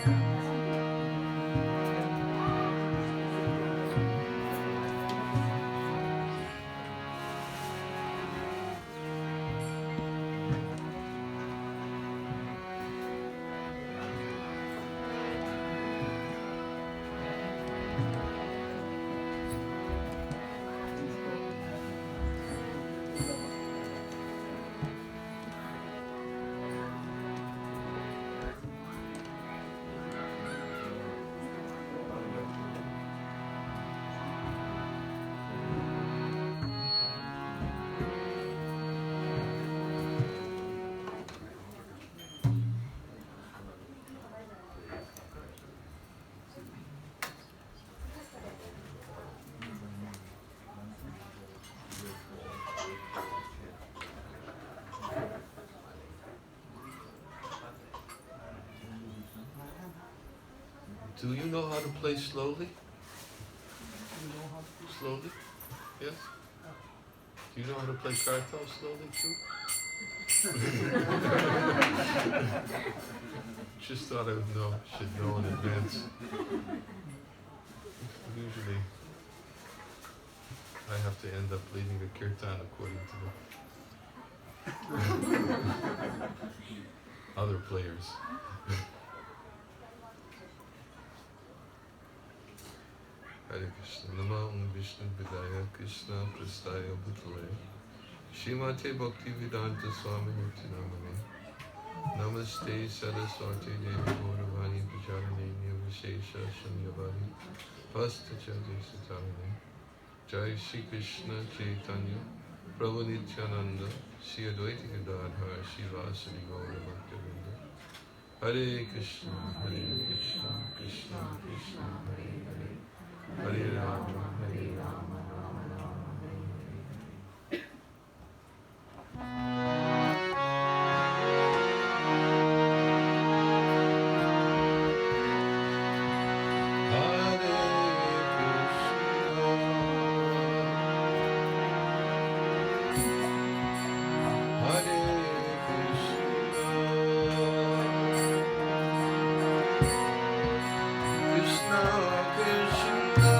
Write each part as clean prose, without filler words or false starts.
Do you know how to play slowly? Slowly? Yes? Do you know how to play kartal slowly too? Just thought I would know, should know in advance. Usually I have to end up leading a kirtan according to the other players. Hare Krishna, Nama Vishnu Vidaya Krishna Prastaya Bhutale Shrimate Bhakti Vedanta Swami Nityanamane Namaste Saraswati Devi Gauravani Pacharane Nirvishesha Shunyavadi Vasta Chadi Satarane Jai Shri Krishna Chaitanya Prabhu Nityananda Shri Advaita Gadadhar Shivasari Gaura Bhaktivinoda Hare Krishna Krishna Krishna Hare Hare Hare Rama, Hare Rama, Rama Rama, Hare Krishna, Krishna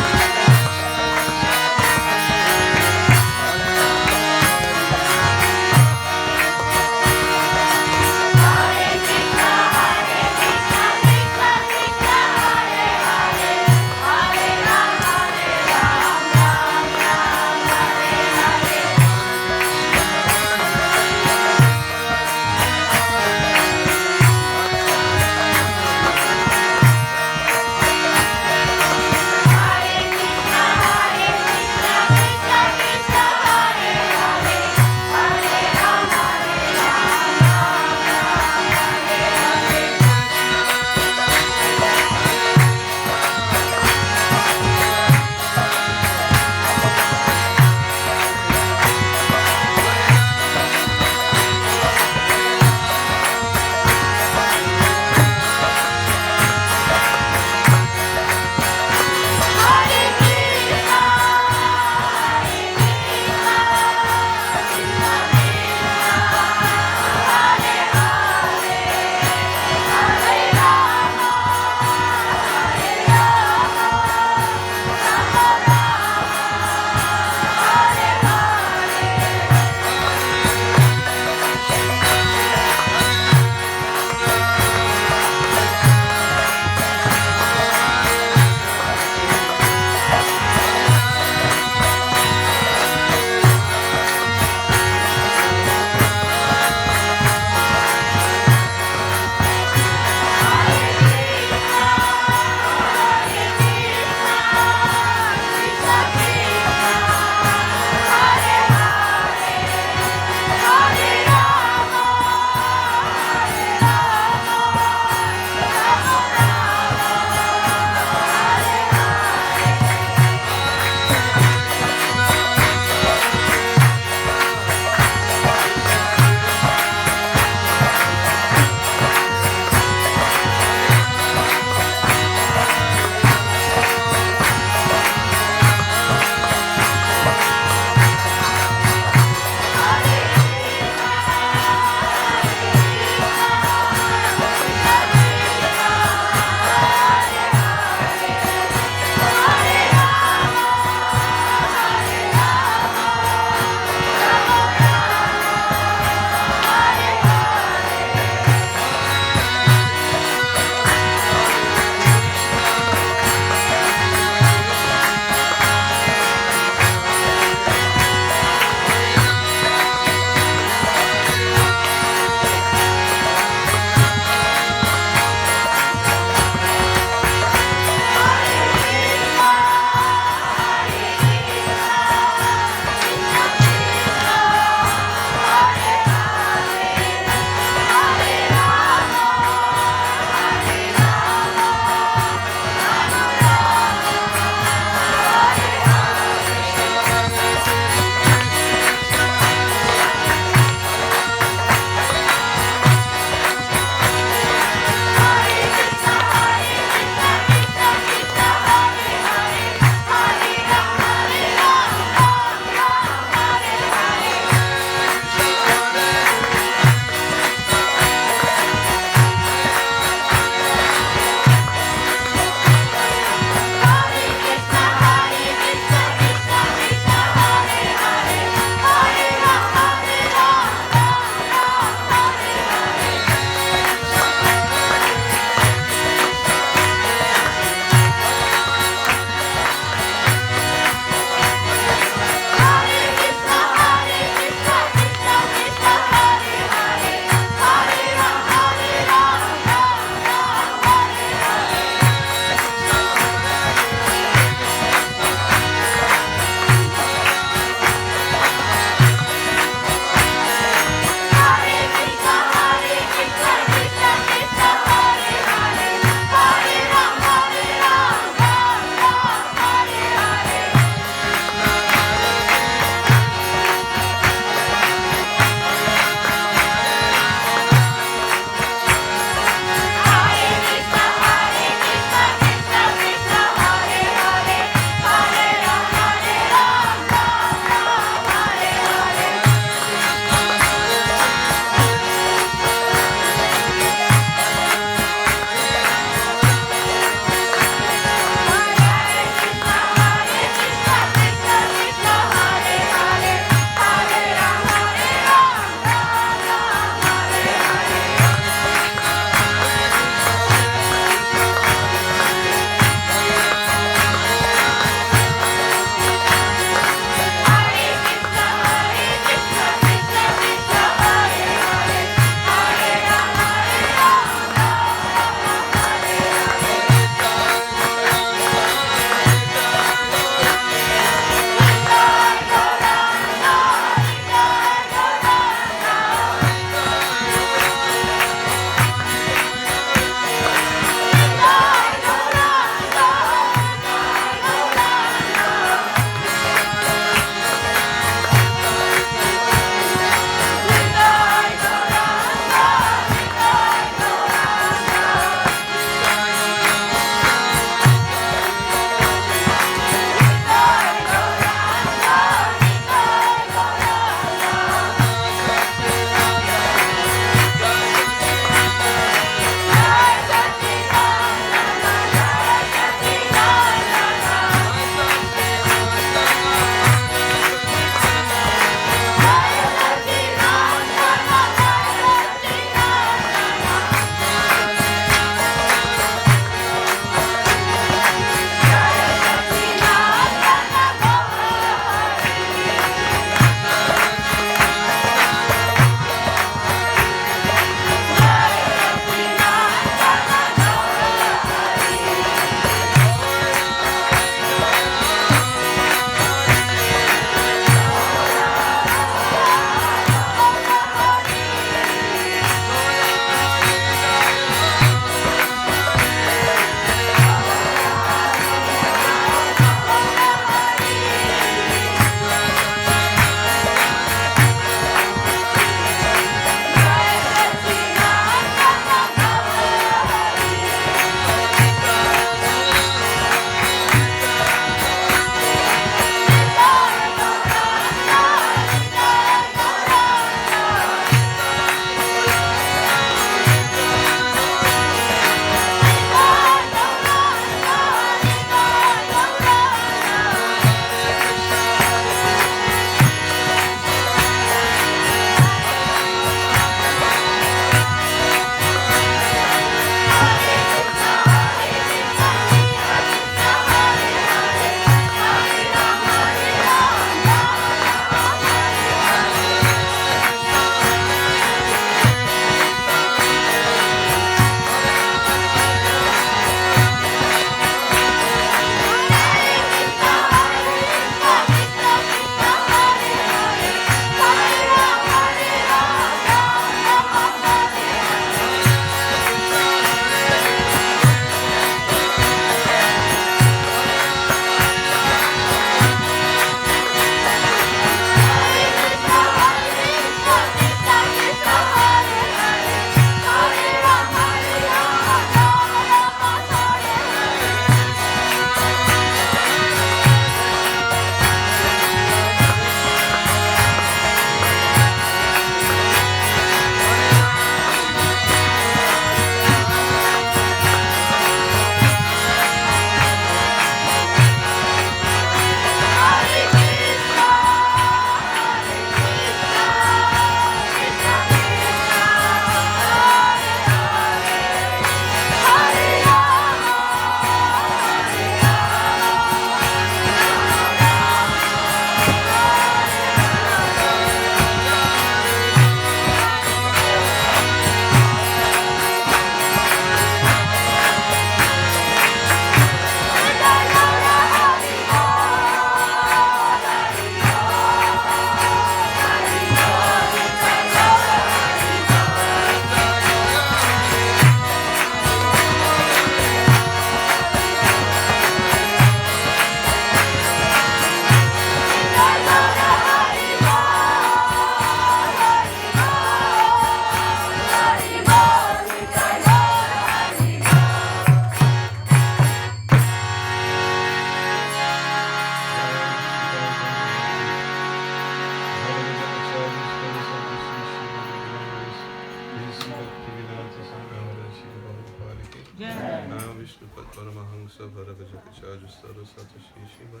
Paramahamsa Bharavajakacharya Saraswati Shishima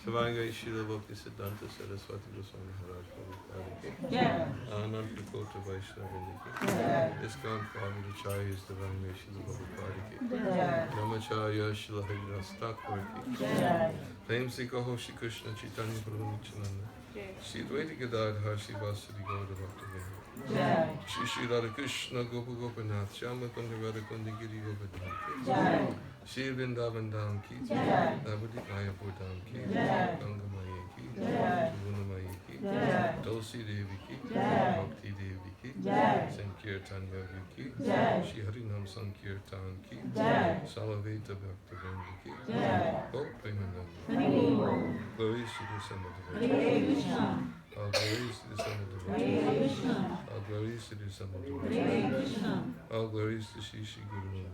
Savanga Ishila Bhakti Siddhanta Saraswati Goswami Maharaj Prabhupada Ki Anand Prakota Vaishnavini Ki ISKCON Swami Acharyas Divine Shila Prabhupada Ki Namacharya Shila Haridas Thakur Ki Prem Se Kaho Shri Krishna Chaitanya Prabhu Nityananda Shri Advaita Gadadhar Shri Vasudeva Gaura Bhaktivinoda Shri Shri Radha Krishna Gopa Gopinath Shama Kunda Radha Kunda Giri Govardhan Shri Vrindavan Dham Ki Navadip Mayapur Dham Ki Ganga Maya Ki Jamuna Maya Ki Tulsi Devi Ki Bhakti Devi Ki Sankirtan Yogi Ki Shri Harinam Sankirtan Ki Salaveta Bhaktivinoda Ki Bhakti Premananda Glory to the Samadhi all glories to the Son of Devotion. All glories to the Son of Devotion. All glories to Shri Shri Guru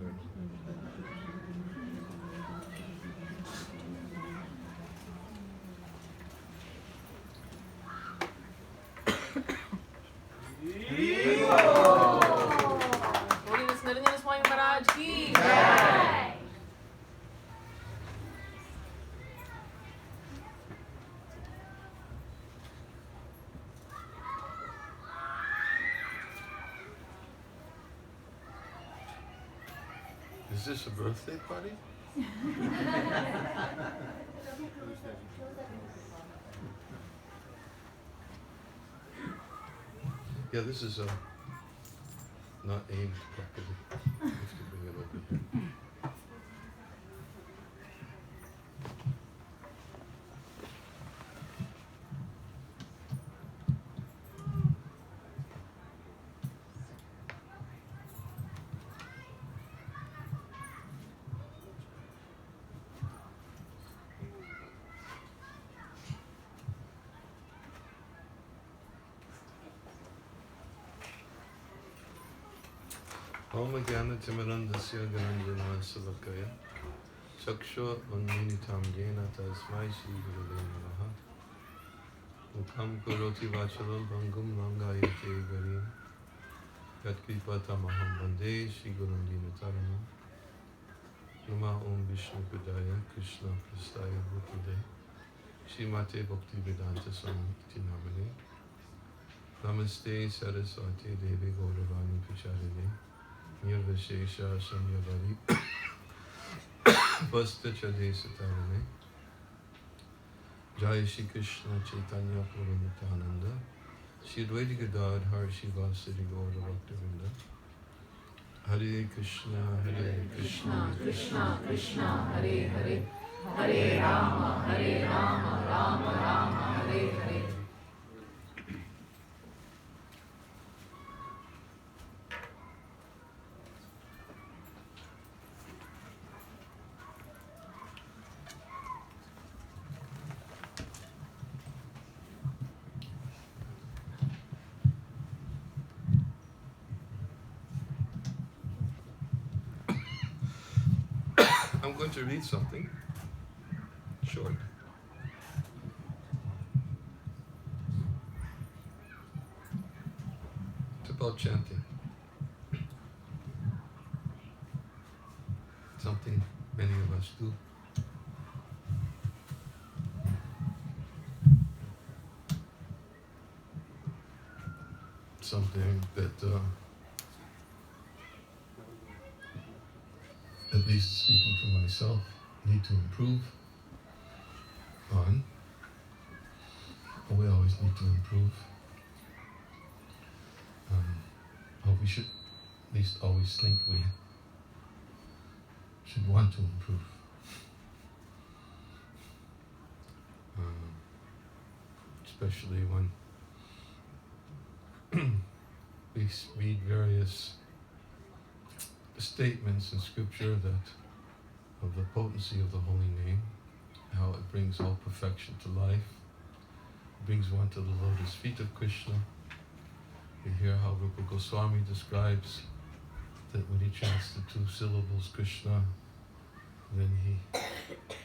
Is this a birthday party? Yeah, this is not aimed properly. I have to bring it over here. Om Jnana Timirandasya Gyananjana Savakaya Chakshu Unmilitam Jena Tasmai Shri Gurave Namaha Mukham Karoti Vachalam Bhangam Langayate Garim Yatkripatamaham Bande Shri Gurum Dinataranam Nama Om Vishnu Padaya Krishna Prastaya Bhutade Shri Mate Bhakti Vedanta Swami Namane Namaste Saraswati Devi Gauravani Pacharine Nirvashesha Samyavari Vasta Chade Satarane Jai Shri Krishna Chaitanya Prabhu Nityananda Shri Advaita Gadadhar Shri Vasudeva Gaura Bhaktivinoda Hare Krishna Krishna Krishna Hare Hare Hare Rama Rama Rama Hare Hare. I'm going to read something short. It's about chanting. Something many of us do. Something that, at least speaking for myself, need to improve on. We always need to improve. Or we should at least always think we should want to improve. Especially when we read various statements in Scripture that of the potency of the holy name, how it brings all perfection to life, brings one to the lotus feet of Krishna. We hear how Rupa Goswami describes that when he chants the two syllables Krishna, then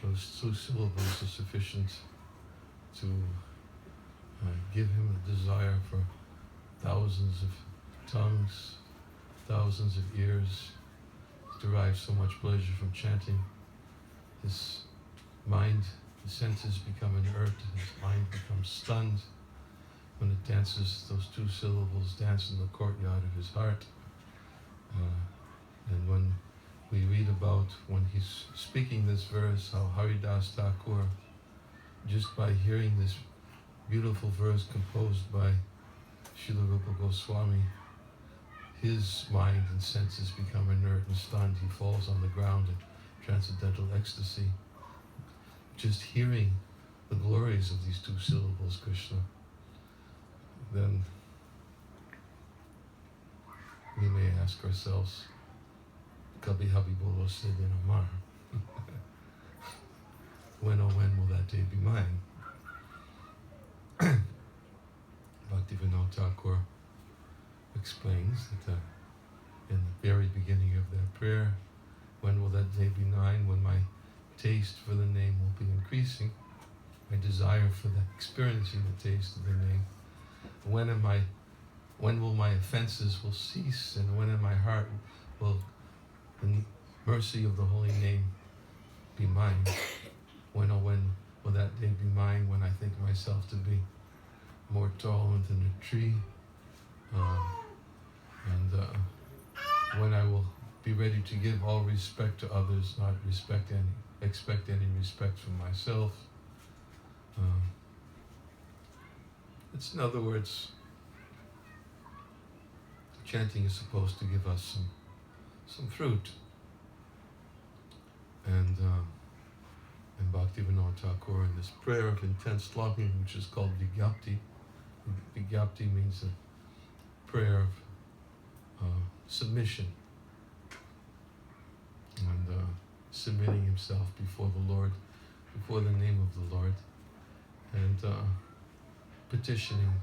those two syllables are sufficient to give him a desire for thousands of tongues, thousands of ears, derives so much pleasure from chanting. His mind, his senses become inert, his mind becomes stunned when it dances, those two syllables dance in the courtyard of his heart. And when we read about when he's speaking this verse, how Haridas Thakur, just by hearing this beautiful verse composed by Srila Rupa Goswami, his mind and senses become inert and stunned. He falls on the ground in transcendental ecstasy. Just hearing the glories of these two syllables, Krishna, then we may ask ourselves, Kabhi Habhi Bolo Se Din Amar. When, oh when will that day be mine? Bhaktivinoda Thakur explains that in the very beginning of their prayer, when will that day be mine? When my taste for the name will be increasing, my desire for the experiencing the taste of the name. When will my offenses will cease, and when in my heart will the mercy of the holy name be mine? When, oh when will that day be mine, when I think myself to be more tolerant than a tree, and when I will be ready to give all respect to others, not expect any respect from myself. It's, in other words, chanting is supposed to give us some fruit. And Bhaktivinoda Thakur, in this prayer of intense longing, which is called Vigyapti. Vigyapti means a prayer of submission and submitting himself before the Lord, before the name of the Lord, and petitioning,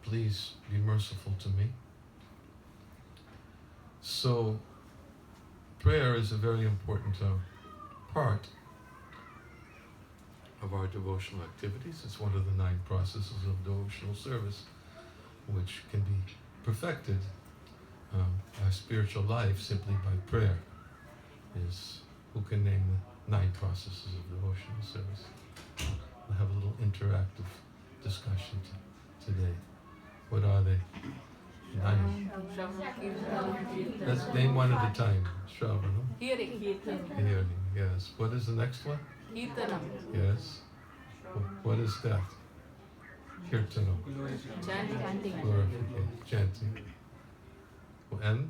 please be merciful to me. So prayer is a very important part of our devotional activities. It's one of the 9 processes of devotional service, which can be perfected, our spiritual life, simply by prayer. Who can name the 9 processes of devotional service? We'll have a little interactive discussion today. What are they? 9. Let's name one at a time. Shravanam. Hearing. Hearing, yes. What is the next one? Kirtanam. Yes. What is that? Kirtanam. Chanting. Glorification. Chanting. And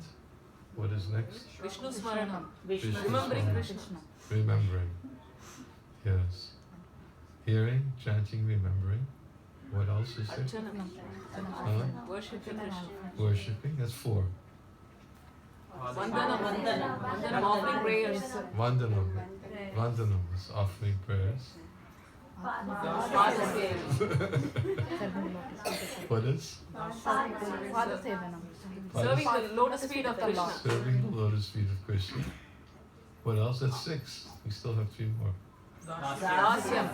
what is next? Vishnu Smaranam. Vishnu Remembering Smaranam. Krishna. Remembering. Yes. Hearing, chanting, remembering. What else is there? Archanam. Worshipping Krishna. Worshipping. That's 4. Vandanam, offering prayers. Vandanam is offering prayers. What is? Serving the lotus feet of Krishna. Serving the lotus feet of Krishna. What else? That's 6. We still have 3 more. Dasyam.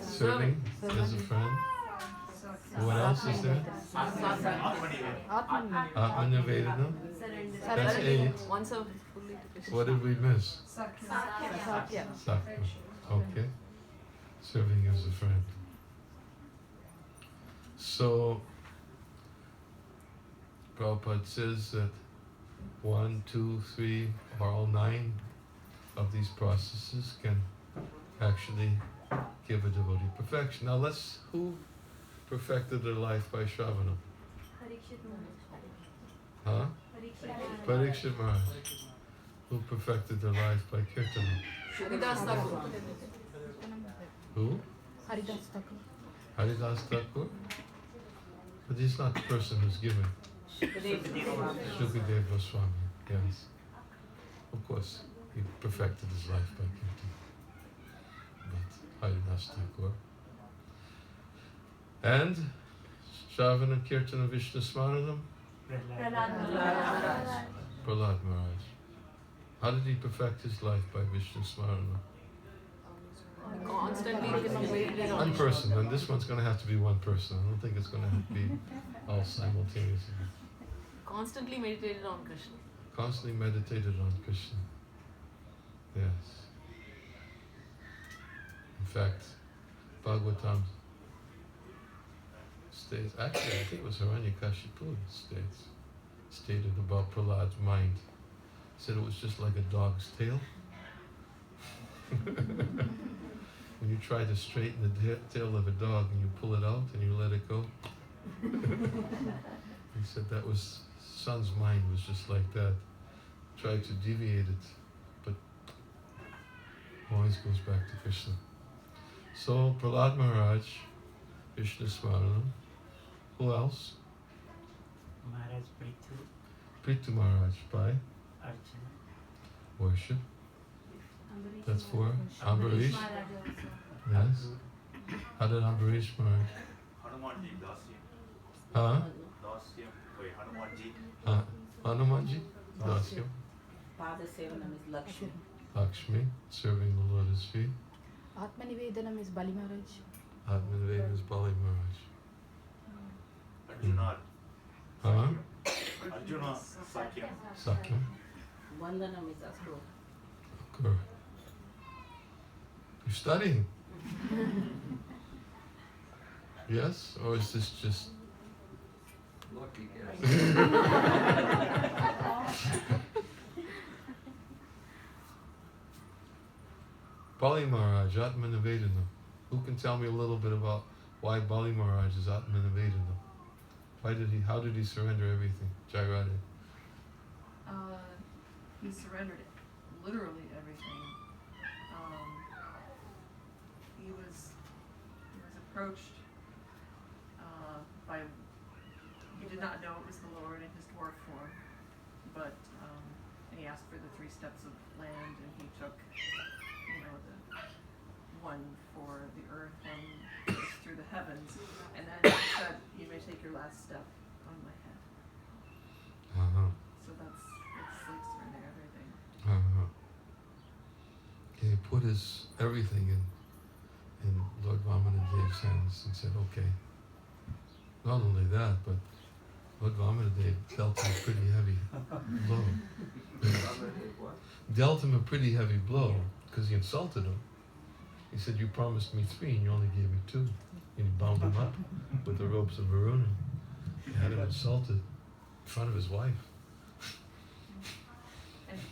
Serving as a friend. What else is there? Atmanivedana. That's 8. Once a fully to Krishna. What did we miss? Sakya. Okay. Serving as a friend. So, Prabhupada says that 1, 2, 3, or all 9 of these processes can actually give a devotee perfection. Now who perfected their life by Shravanam? Huh? Parikshit Maharaj. Who perfected their life by Kirtanam? Haridas Thakur. Who? Haridas Thakur? But he's not the person who's given. Shukadeva Goswami, yes. Of course, he perfected his life by Kirtan. But Haridas Thakur. And Shravana, Kirtana, Vishnu Smaranam? Prahlad Maharaj. How did he perfect his life by Vishnu Smaranam? Constantly meditating on One person, and this one's going to have to be one person. I don't think it's going to have to be all simultaneously. Constantly meditated on Krishna. Constantly meditated on Krishna. Yes. In fact, Bhagavatam states, actually I think it was Hiranyakashipu stated about Prahlad's mind. Said it was just like a dog's tail. When you try to straighten the tail of a dog and you pull it out and you let it go. He said that was, son's mind was just like that. Tried to deviate it, but always goes back to Krishna. So Prahlad Maharaj, Krishna Smaranam. Who else? Maharaj Prithu. Prithu Maharaj by Archana. worship. That's for Ambarish. Yes. How did Ambarish Maharaj? Hanumanji, Dasyam. Huh? Dasyam. Wait, Hanumanji. Hanumanji? Dasyam. Pada Sevanam is Lakshmi. Lakshmi, serving the Lotus feet. Atmanivedanam is Bali Maharaj. Atmanivedanam is Bali Maharaj. Arjuna. Huh? Arjuna Sakyam. Sakyam. Vandanam is Asko. Good. You're studying? Yes? Or is this just... Lucky guess. Bali Maharaj, Atmanivedanam. Who can tell me a little bit about why Bali Maharaj is Atmanivedanam? How did he surrender everything? Jairade. He surrendered literally everything. He was approached by, he did not know it was the Lord in his dwarf form, but and he asked for the 3 steps of land, and he took, the one for the earth, one was through the heavens, and then he said, "You may take your last step on my head." Uh-huh. So that's like surrendering everything. Uh-huh. He put his everything in Lord Vamanadev's hands and said, okay. Not only that, but Lord Vamanadev dealt him a pretty heavy blow. Dealt him a pretty heavy blow because he insulted him. He said, you promised me 3 and you only gave me 2. And he bound him up with the ropes of Varuna. He had him insulted in front of his wife. And he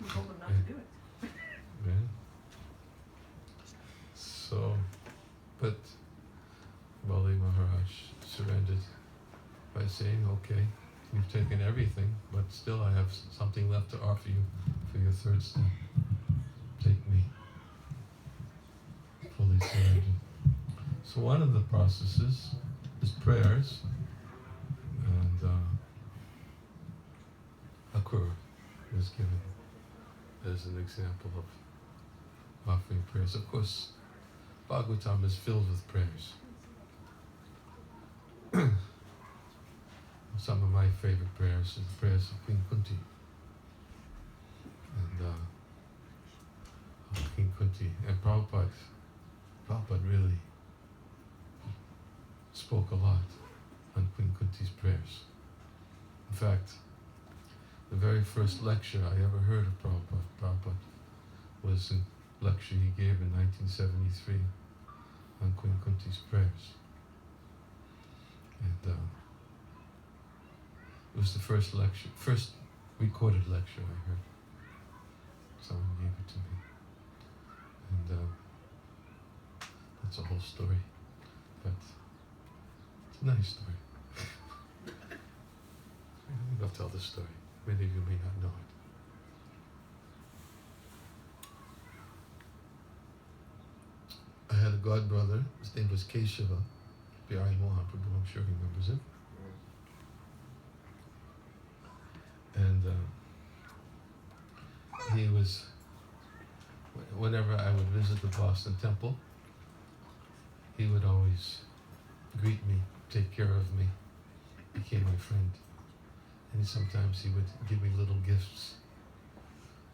told him not to do it. Yeah. So, but Bali Maharaj surrendered by saying, okay, you've taken everything, but still I have something left to offer you for your 3rd step. Take me. Fully surrendered. So one of the processes is prayers, and Akur was given as an example of offering prayers. Of course, Bhagavatam is filled with prayers. Some of my favorite prayers are the prayers of Queen Kunti. And Queen Kunti and Prabhupada really spoke a lot on Queen Kunti's prayers. In fact, the very first lecture I ever heard of Prabhupada was a lecture he gave in 1973 on Queen Kunti's prayers. And it was the first recorded lecture I heard. Someone gave it to me. And that's a whole story. But it's a nice story. I'll tell the story. Many of you may not know it. I had a godbrother, his name was Keshava, Bihari Mahaprabhu, I'm sure he remembers it. And he was, whenever I would visit the Boston Temple, he would always greet me, take care of me, became my friend. And sometimes he would give me little gifts.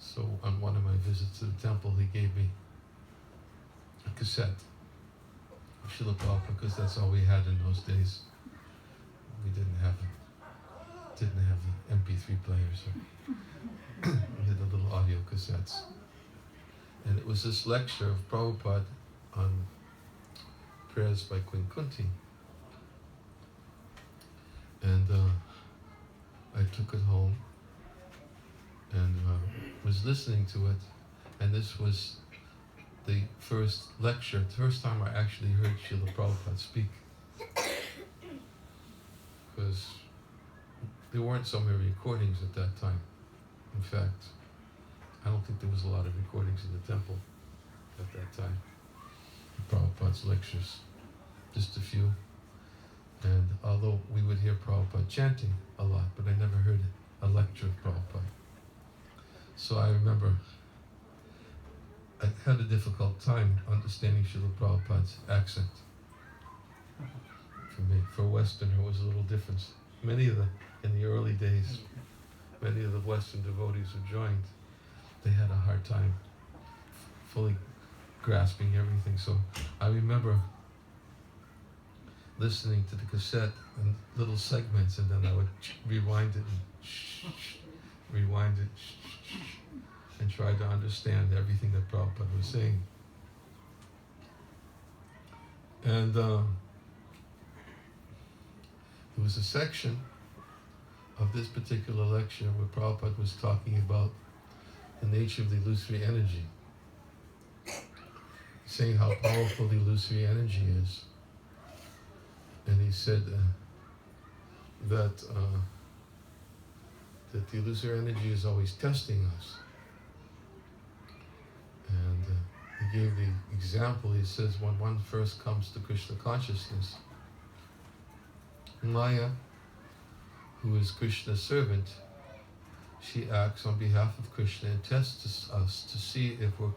So on one of my visits to the temple, he gave me a cassette of Srila Prabhupada, because that's all we had in those days. We didn't have didn't have the MP3 players. So we had the little audio cassettes. And it was this lecture of Prabhupada on prayers by Queen Kunti. And I took it home and was listening to it. And this was the first lecture, the first time I actually heard Srila Prabhupada speak. Because there weren't so many recordings at that time. In fact, I don't think there was a lot of recordings in the temple at that time. Prabhupada's lectures, just a few. And although we would hear Prabhupada chanting a lot, but I never heard a lecture of Prabhupada. So I remember I had a difficult time understanding Srila Prabhupada's accent. For me, for a Westerner, it was a little different. In the early days, many of the Western devotees who joined, they had a hard time fully grasping everything. So I remember listening to the cassette and little segments, and then I would rewind it and rewind it and try to understand everything that Prabhupada was saying. And there was a section of this particular lecture where Prabhupada was talking about the nature of the illusory energy, saying how powerful the illusory energy is. And he said that the illusory energy is always testing us. And he gave the example. He says when one first comes to Krishna consciousness, Maya, who is Krishna's servant, she acts on behalf of Krishna and tests us to see if we're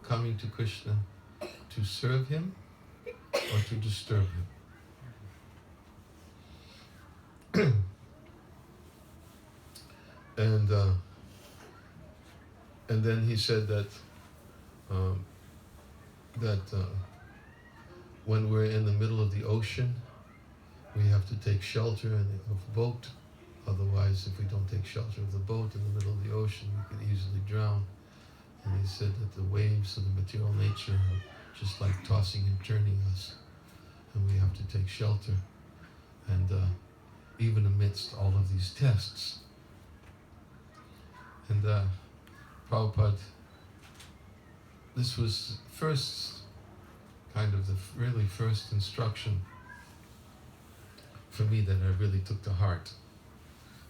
coming to Krishna to serve him or to disturb him. And then he said that when we're in the middle of the ocean, we have to take shelter of a boat. Otherwise, if we don't take shelter of the boat in the middle of the ocean, we could easily drown. And he said that the waves of the material nature are just like tossing and turning us, and we have to take shelter. And even amidst all of these tests. And Prabhupada, this was first, kind of the really first instruction for me that I really took to heart,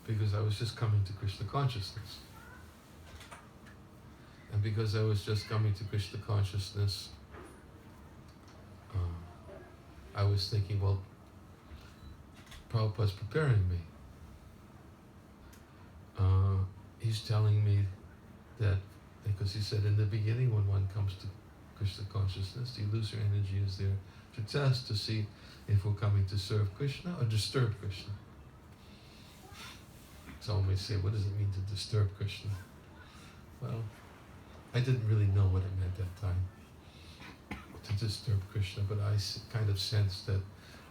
because I was just coming to Krishna consciousness. And because I was just coming to Krishna consciousness, I was thinking, well, Prabhupada's preparing me. He's telling me that, because he said in the beginning when one comes to Krishna consciousness, the illusory energy is there to test, to see if we're coming to serve Krishna or disturb Krishna. Someone may say, what does it mean to disturb Krishna? Well, I didn't really know what it meant at that time, to disturb Krishna, but I kind of sensed that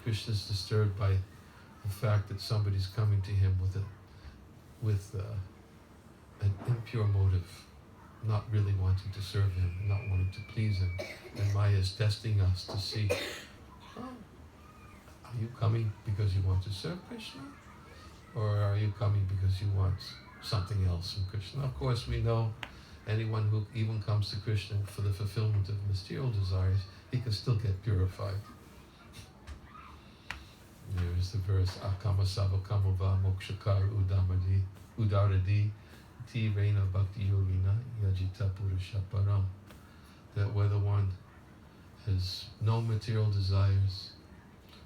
Krishna is disturbed by the fact that somebody's coming to him with an impure motive, not really wanting to serve him, not wanting to please him. And Maya is testing us to see, are you coming because you want to serve Krishna? Or are you coming because you want something else from Krishna? Of course, we know anyone who even comes to Krishna for the fulfillment of material desires, he can still get purified. There is the verse, Akama Savakamava Mokshakar Udaradi Ti Vena Bhakti Yogina Yajita Purusha Param. That whether one has no material desires,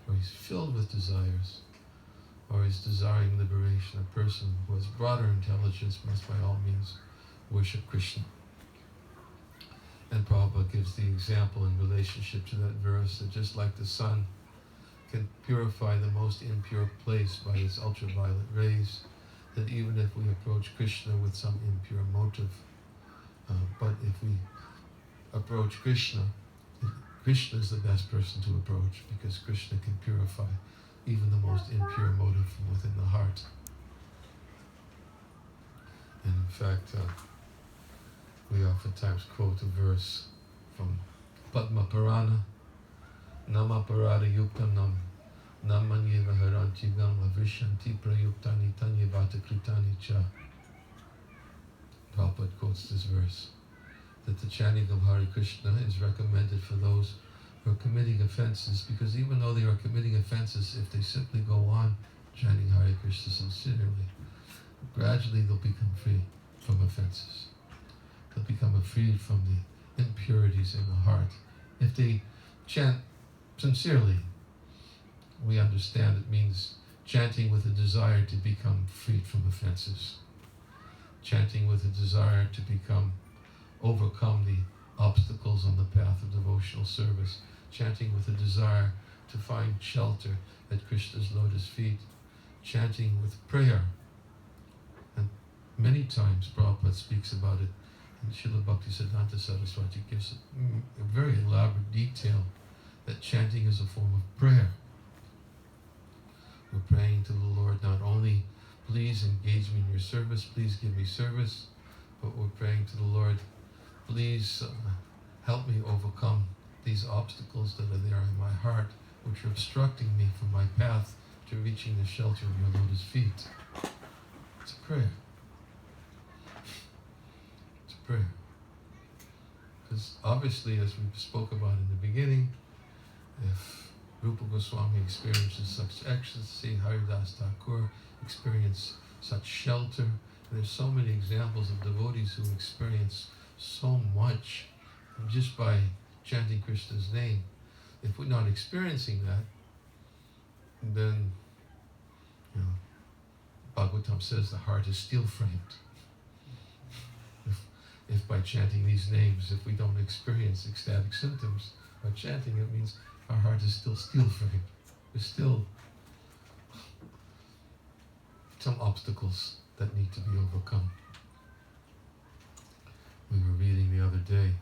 or he's filled with desires, or is desiring liberation, a person who has broader intelligence must by all means worship Krishna. And Prabhupada gives the example in relationship to that verse that just like the sun can purify the most impure place by its ultraviolet rays, that even if we approach Krishna with some impure motive, but if we approach Krishna, Krishna is the best person to approach, because Krishna can purify even the most impure motive from within the heart. And in fact, we oftentimes quote a verse from Padma Purana, Namaparada Yuktanam, Namanyeva Harantigam Avishanti Prayuktani Tanyavata Kritani Cha. Prabhupada quotes this verse, that the chanting of Hare Krishna is recommended for those who are committing offenses, because even though they are committing offenses, if they simply go on chanting Hare Krishna sincerely, gradually they'll become free from offenses. They'll become freed from the impurities in the heart. If they chant sincerely, we understand it means chanting with a desire to become freed from offenses. Chanting with a desire to overcome the obstacles on the path of devotional service. Chanting with a desire to find shelter at Krishna's lotus feet. Chanting with prayer. And many times Prabhupada speaks about it, and Srila Bhaktisiddhanta Saraswati gives a very elaborate detail that chanting is a form of prayer. We're praying to the Lord not only, please engage me in your service, please give me service, but we're praying to the Lord, please help me overcome these obstacles that are there in my heart, which are obstructing me from my path to reaching the shelter of your lotus feet. It's a prayer. It's a prayer. Because obviously, as we spoke about in the beginning, if Rupa Goswami experiences such ecstasy, Haridas Thakur experience such shelter, and there's so many examples of devotees who experience so much just by chanting Krishna's name. If we're not experiencing that, then, Bhagavatam says the heart is steel framed. If by chanting these names, if we don't experience ecstatic symptoms by chanting, it means our heart is still steel framed. There's still some obstacles that need to be overcome. We were reading the other day,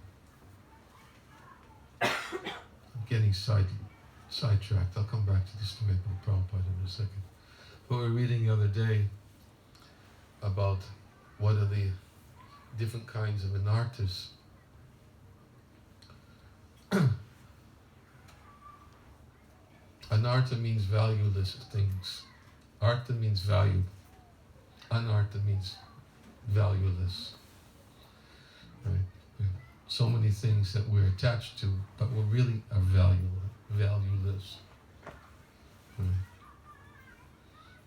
I'm getting sidetracked. I'll come back to the story about Prabhupada in a second. But we were reading the other day about what are the different kinds of anarthas. Anartha means valueless things. Artha means value. Anartha means valueless. Right? So many things that we're attached to, but we really are valueless. Right?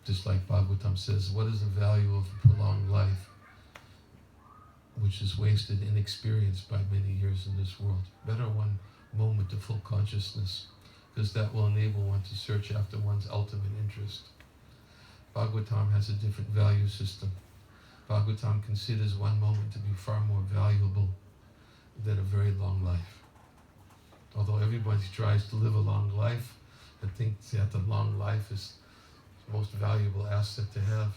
Just like Bhagavatam says, what is the value of a prolonged life which is wasted inexperienced by many years in this world? Better one moment of full consciousness, because that will enable one to search after one's ultimate interest. Bhagavatam has a different value system. Bhagavatam considers one moment to be far more valuable than a very long life. Although everybody tries to live a long life and thinks that the long life is the most valuable asset to have,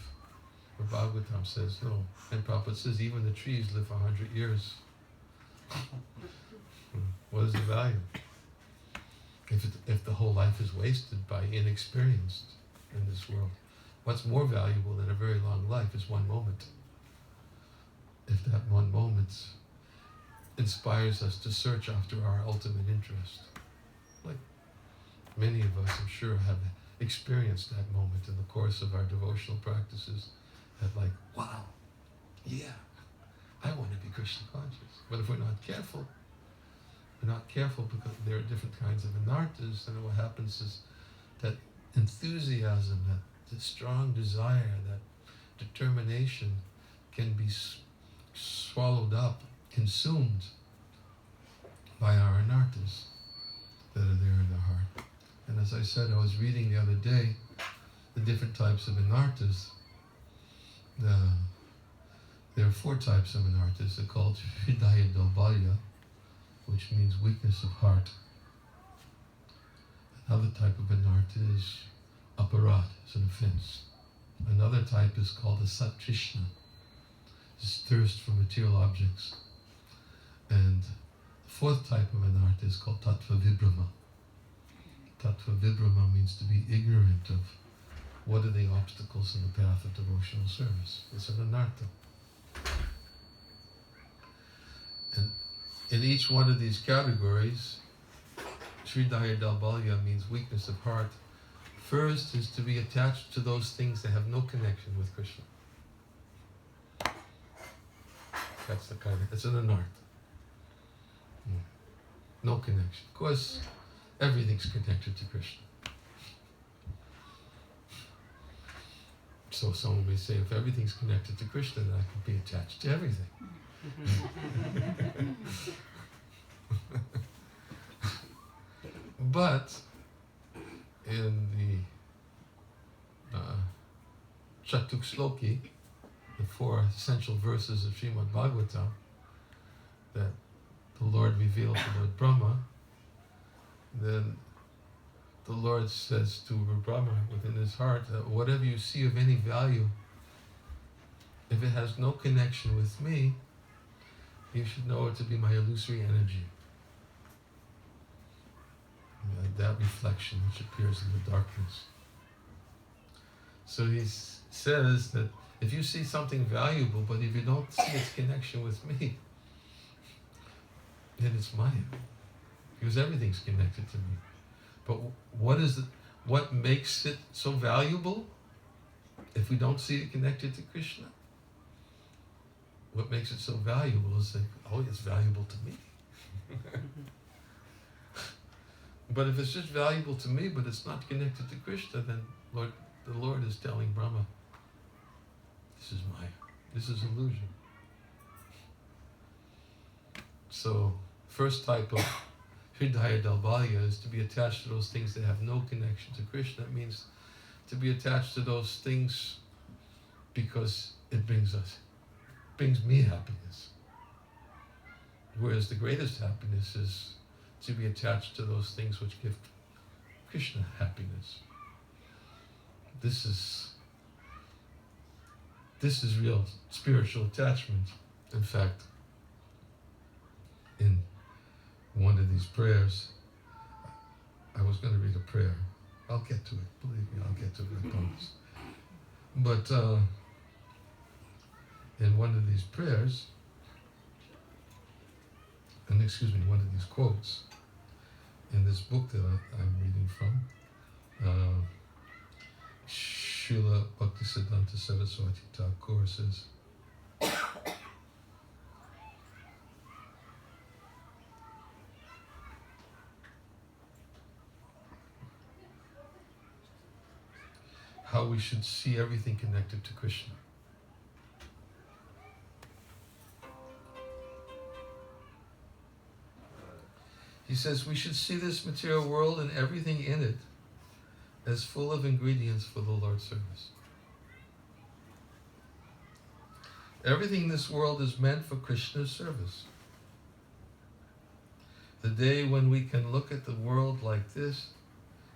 but Bhagavatam says no. And Prabhupada says even the trees live 100 years. What is the value? If the whole life is wasted by inexperience in this world, what's more valuable than a very long life is one moment. If that one moment inspires us to search after our ultimate interest. Like many of us, I'm sure, have experienced that moment in the course of our devotional practices, that like, wow, yeah, I want to be Krishna conscious. But if we're not careful because there are different kinds of anarthas, and what happens is that enthusiasm, that the strong desire, that determination can be swallowed up, consumed by our anarthas that are there in the heart. And as I said, I was reading the other day the different types of anarthas. There are 4 types of anarthas. They're called Hridaya Daubhalya, which means weakness of heart. Another type of anartha is aparad, it's an offense. Another type is called a satrishna, it's thirst for material objects. And the 4th type of anartha is called tattva vibrama. Tattva vibrama means to be ignorant of what are the obstacles in the path of devotional service. It's an anartha. in each one of these categories, Sridhaya Dalbalya means weakness of heart. First is to be attached to those things that have no connection with Krishna. That's the kind of, it's an anart. No connection. Of course, everything's connected to Krishna. So someone may say, if everything's connected to Krishna, then I can be attached to everything. But in the Chatuk Sloki, the 4 essential verses of Srimad Bhagavatam that the Lord revealed to Lord Brahma, then the Lord says to Brahma within his heart, whatever you see of any value, if it has no connection with me, you should know it to be my illusory energy. That reflection which appears in the darkness. So he says that if you see something valuable, but if you don't see its connection with me, then it's mine. Because everything's connected to me. But what makes it so valuable if we don't see it connected to Krishna? What makes it so valuable is like, oh, it's valuable to me. But if it's just valuable to me, but it's not connected to Krishna, then the Lord is telling Brahma, this is Maya. This is illusion. So, first type of Hridaya Dalbalya is to be attached to those things that have no connection to Krishna. It means to be attached to those things because it brings me happiness. Whereas the greatest happiness is to be attached to those things which give Krishna happiness. This is real spiritual attachment. In fact, in one of these prayers, I was going to read a prayer. I'll get to it. Believe me, I'll get to it, I promise. But in one of these prayers, one of these quotes, in this book that I'm reading from, Srila Bhaktisiddhanta Saraswati Thakur says, how we should see everything connected to Krishna. He says we should see this material world and everything in it as full of ingredients for the Lord's service. Everything in this world is meant for Krishna's service. The day when we can look at the world like this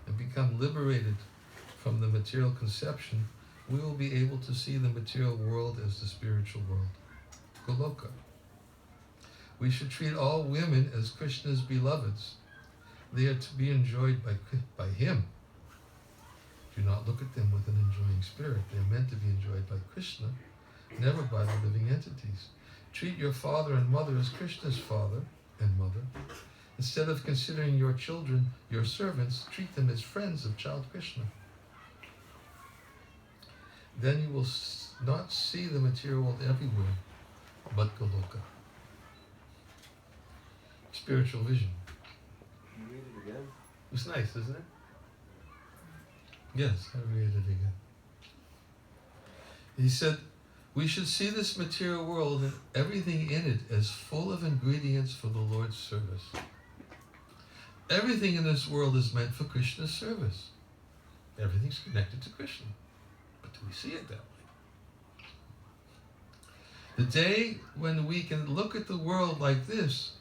and become liberated from the material conception, we will be able to see the material world as the spiritual world, Goloka. We should treat all women as Krishna's beloveds. They are to be enjoyed by him. Do not look at them with an enjoying spirit. They are meant to be enjoyed by Krishna, never by the living entities. Treat your father and mother as Krishna's father and mother. Instead of considering your children your servants, treat them as friends of child Krishna. Then you will not see the material world everywhere, but Goloka. Spiritual vision. Can you read it again? It's nice, isn't it? Yes, I read it again. He said, we should see this material world and everything in it as full of ingredients for the Lord's service. Everything in this world is meant for Krishna's service. Everything's connected to Krishna. But do we see it that way? The day when we can look at the world like this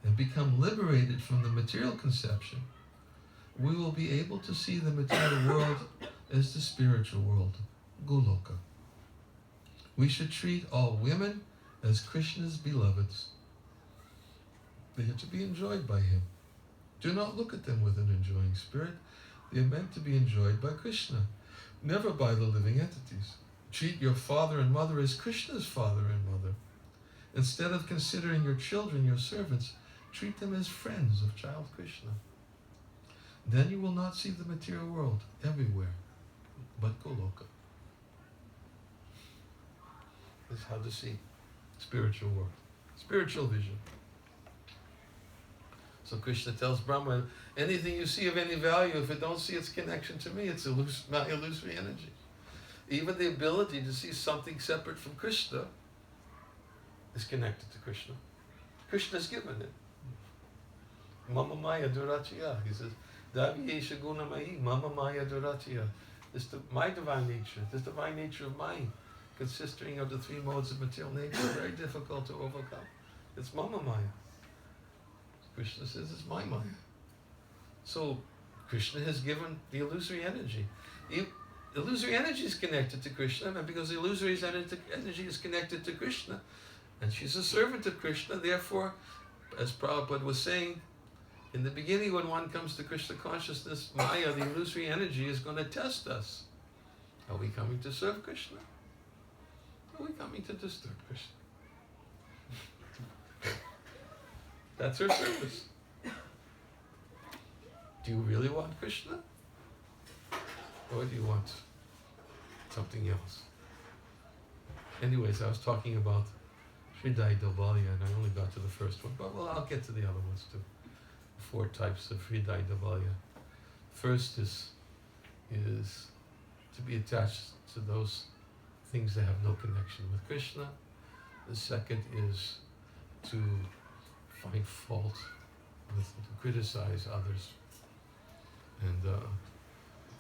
and become liberated from the material conception, we will be able to see the material world as the spiritual world, Goloka. We should treat all women as Krishna's beloveds. They are to be enjoyed by him. Do not look at them with an enjoying spirit. They are meant to be enjoyed by Krishna, never by the living entities. Treat your father and mother as Krishna's father and mother. Instead of considering your children your servants, treat them as friends of child Krishna. Then you will not see the material world everywhere, but Goloka. This is how to see spiritual world, spiritual vision. So Krishna tells Brahma, anything you see of any value, if it don't see its connection to me, it's illusory energy. Even the ability to see something separate from Krishna is connected to Krishna. Krishna's given it. Mama Maya Durachya. He says, Davi Yesha Guna Mai, Mama Maya Durachya. This is my divine nature. This divine nature of mine, consisting of the three modes of material nature, very difficult to overcome. It's Mama Maya. Krishna says it's my Maya. So Krishna has given the illusory energy. Illusory energy is connected to Krishna, and because the illusory energy is connected to Krishna, and she's a servant of Krishna, therefore, as Prabhupada was saying, in the beginning when one comes to Krishna consciousness, Maya, the illusory energy, is going to test us. Are we coming to serve Krishna? Are we coming to disturb Krishna? That's her service. Do you really want Krishna? Or do you want something else? Anyways, I was talking about Hridaya Davalya, and I only got to the first one, but well, I'll get to the other ones too. 4 types of Hridaya Davalya. First is to be attached to those things that have no connection with Krishna. The second is to find fault with, to criticize others. And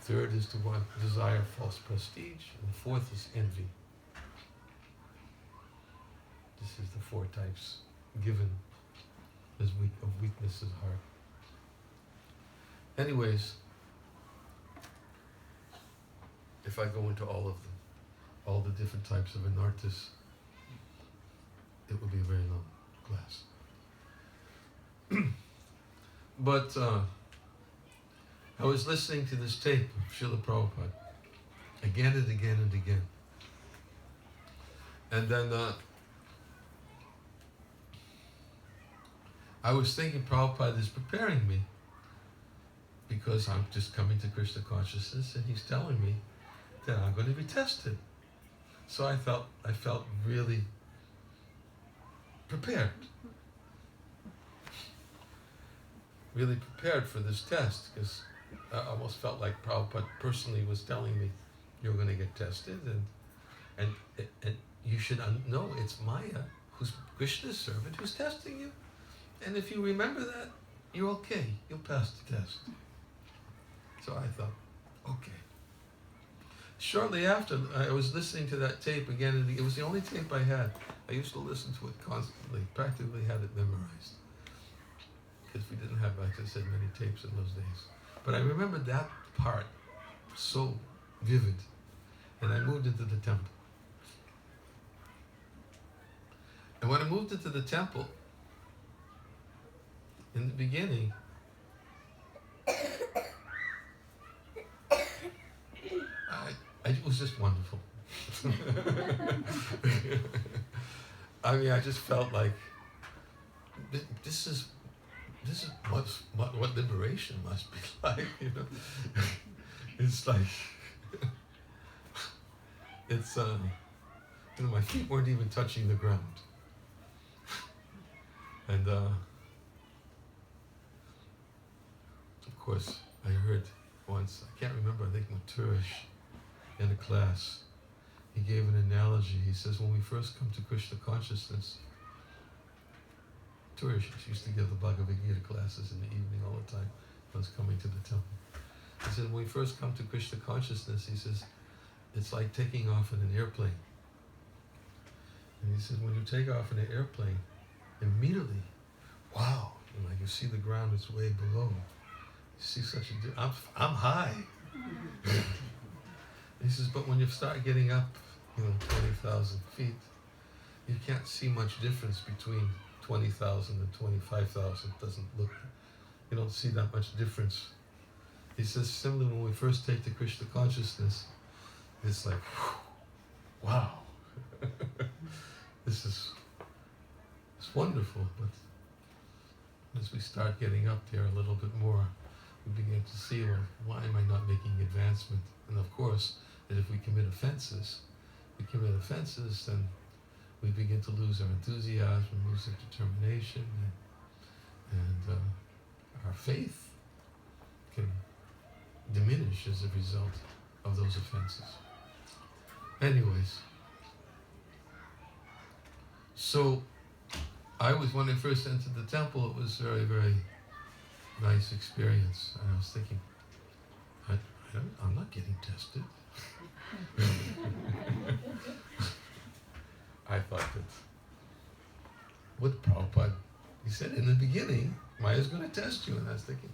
third is to want, desire false prestige. And fourth is envy. This is the 4 types given as of weakness of heart. Anyways, if I go into all of them, all the different types of anarthas, it would be a very long class. But I was listening to this tape of Srila Prabhupada again and again and again. And then I was thinking Prabhupada is preparing me because I'm just coming to Krishna consciousness, and he's telling me that I'm going to be tested. So I felt really prepared. Really prepared for this test, because I almost felt like Prabhupada personally was telling me, you're going to get tested, and you should know it's Maya, who's Krishna's servant, who's testing you. And if you remember that, you're okay. You'll pass the test. So I thought, okay. Shortly after, I was listening to that tape again, and it was the only tape I had. I used to listen to it constantly, practically had it memorized. Because we didn't have, like I said, many tapes in those days. But I remember that part so vivid. And I moved into the temple. And when I moved into the temple, in the beginning, it was just wonderful. I mean, I just felt like this is what liberation must be like, you know. It's like it's you know, my feet weren't even touching the ground, and of course I heard once, I can't remember, I think Maturish in a class, he gave an analogy. He says, when we first come to Krishna consciousness, Turish used to give the Bhagavad Gita classes in the evening all the time. I was coming to the temple. He said, when we first come to Krishna consciousness, he says, it's like taking off in an airplane. And he says, when you take off in an airplane, immediately, wow, you see the ground is way below. You see such a I'm high. He says, but when you start getting up, 20,000 feet, you can't see much difference between 20,000 and 25,000. Doesn't look, you don't see that much difference. He says, similarly, when we first take the Krishna consciousness, it's like, wow, this is It's wonderful, but as we start getting up there a little bit more, we begin to see, well, why am I not making advancement? And of course, that if we commit offenses, then we begin to lose our enthusiasm, lose our determination, and our faith can diminish as a result of those offenses. Anyways, so when I first entered the temple, it was a very, very nice experience. And I was thinking, I'm not getting tested. I thought that, what Prabhupada, he said in the beginning, Maya's going to test you. And I was thinking,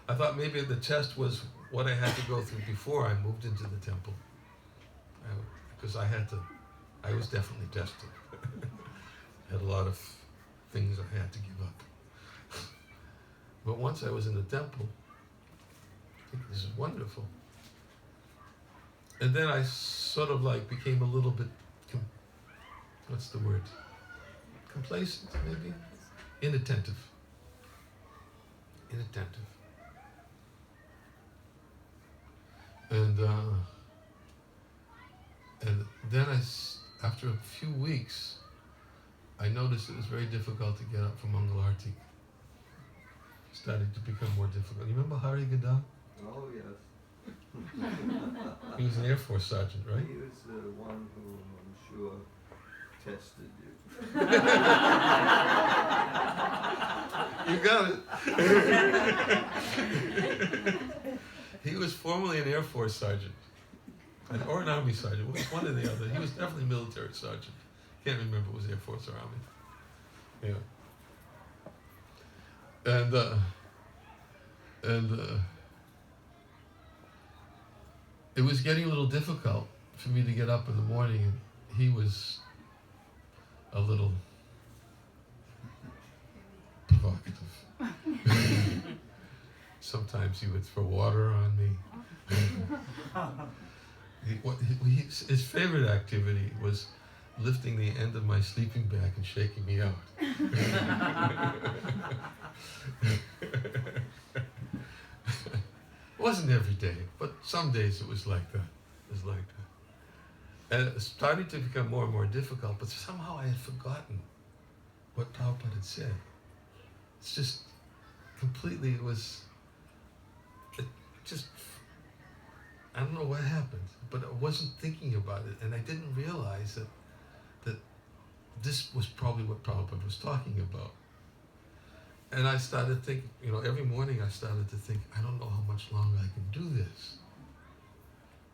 I thought maybe the test was what I had to go through before I moved into the temple. Because I was definitely tested. I had a lot of things I had to give up. But once I was in the temple, I think this is wonderful. And then I sort of like became a little bit, what's the word? Complacent, maybe? Inattentive. And then after a few weeks, I noticed it was very difficult to get up from Mangal Arti. It started to become more difficult. You remember Hari Gadam? Oh, yes. He was an Air Force sergeant, right? He was the one who, I'm sure, tested you. You got it. He was formerly an Air Force sergeant, or an Army sergeant. It was one or the other. He was definitely a military sergeant. Can't remember if it was Air Force or Army. Yeah. And it was getting a little difficult for me to get up in the morning, and he was a little provocative. Sometimes he would throw water on me. His favorite activity was lifting the end of my sleeping bag and shaking me out. It wasn't every day, but some days it was like that. And it was starting to become more and more difficult, but somehow I had forgotten what Prabhupada had said. It's just completely, I don't know what happened, but I wasn't thinking about it, and I didn't realize that this was probably what Prabhupada was talking about. And I started thinking, every morning I started to think, I don't know how much longer I can do this.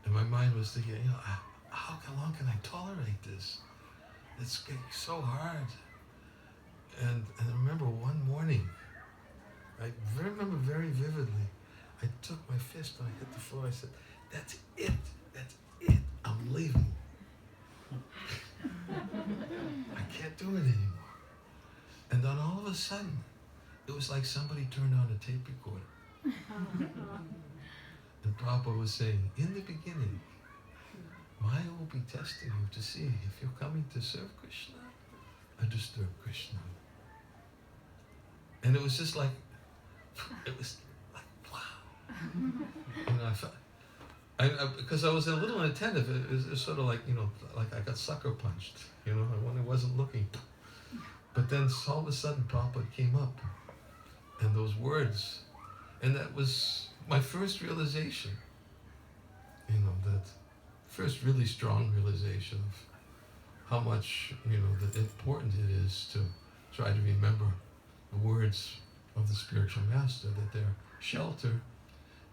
And my mind was thinking, how long can I tolerate this? It's getting so hard. And I remember one morning, I remember very vividly, I took my fist and I hit the floor. I said, that's it, I'm leaving. I can't do it anymore. And then all of a sudden, it was like somebody turned on a tape recorder. And Prabhupada was saying, in the beginning, Maya will be testing you to see if you're coming to serve Krishna or disturb Krishna. And it was just like, wow. I felt, because I was a little inattentive, it was sort of like, like I got sucker punched, when I wasn't looking. But then all of a sudden Prabhupada came up, and those words, and that was my first realization, that first really strong realization of how much, that important it is to try to remember the words of the spiritual master, that they're shelter.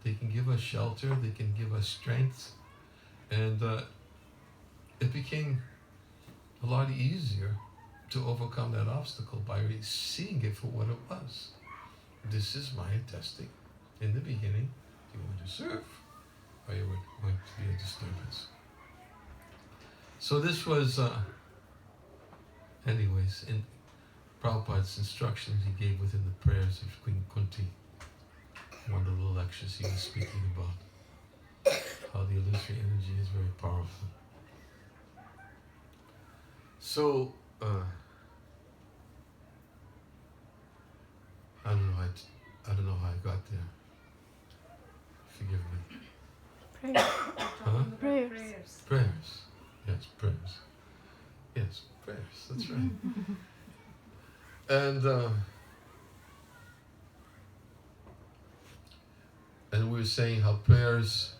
They can give us shelter, they can give us strength, and it became a lot easier to overcome that obstacle by seeing it for what it was. This is my testing. In the beginning, do you want to serve, or you want to be a disturbance? So this was, anyways, in Prabhupada's instructions he gave within the prayers of Queen Kunti. One of the lectures he was speaking about how the illusory energy is very powerful. So I don't know how I got there. Forgive me. Prayers. Huh? Prayers. Prayers. Yes, prayers. Yes, prayers. That's right. And we were saying how prayers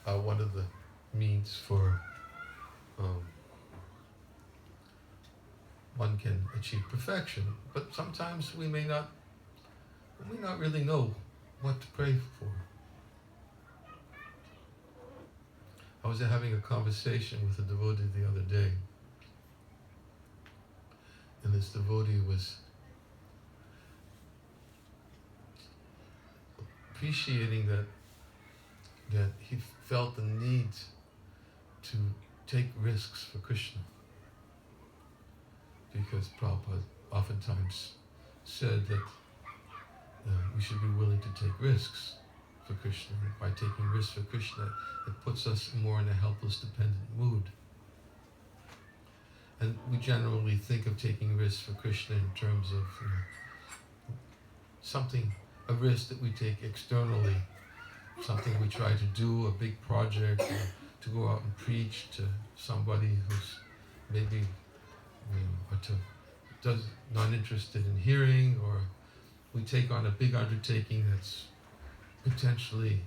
are one of the means for one can achieve perfection. But sometimes we may not really know what to pray for. I was having a conversation with a devotee the other day, and this devotee was appreciating that he felt the need to take risks for Krishna, because Prabhupada oftentimes said that we should be willing to take risks for Krishna. By taking risks for Krishna, it puts us more in a helpless, dependent mood. And we generally think of taking risks for Krishna in terms of a risk that we take externally, something we try to do, a big project, or to go out and preach to somebody who's maybe not interested in hearing, or we take on a big undertaking that's potentially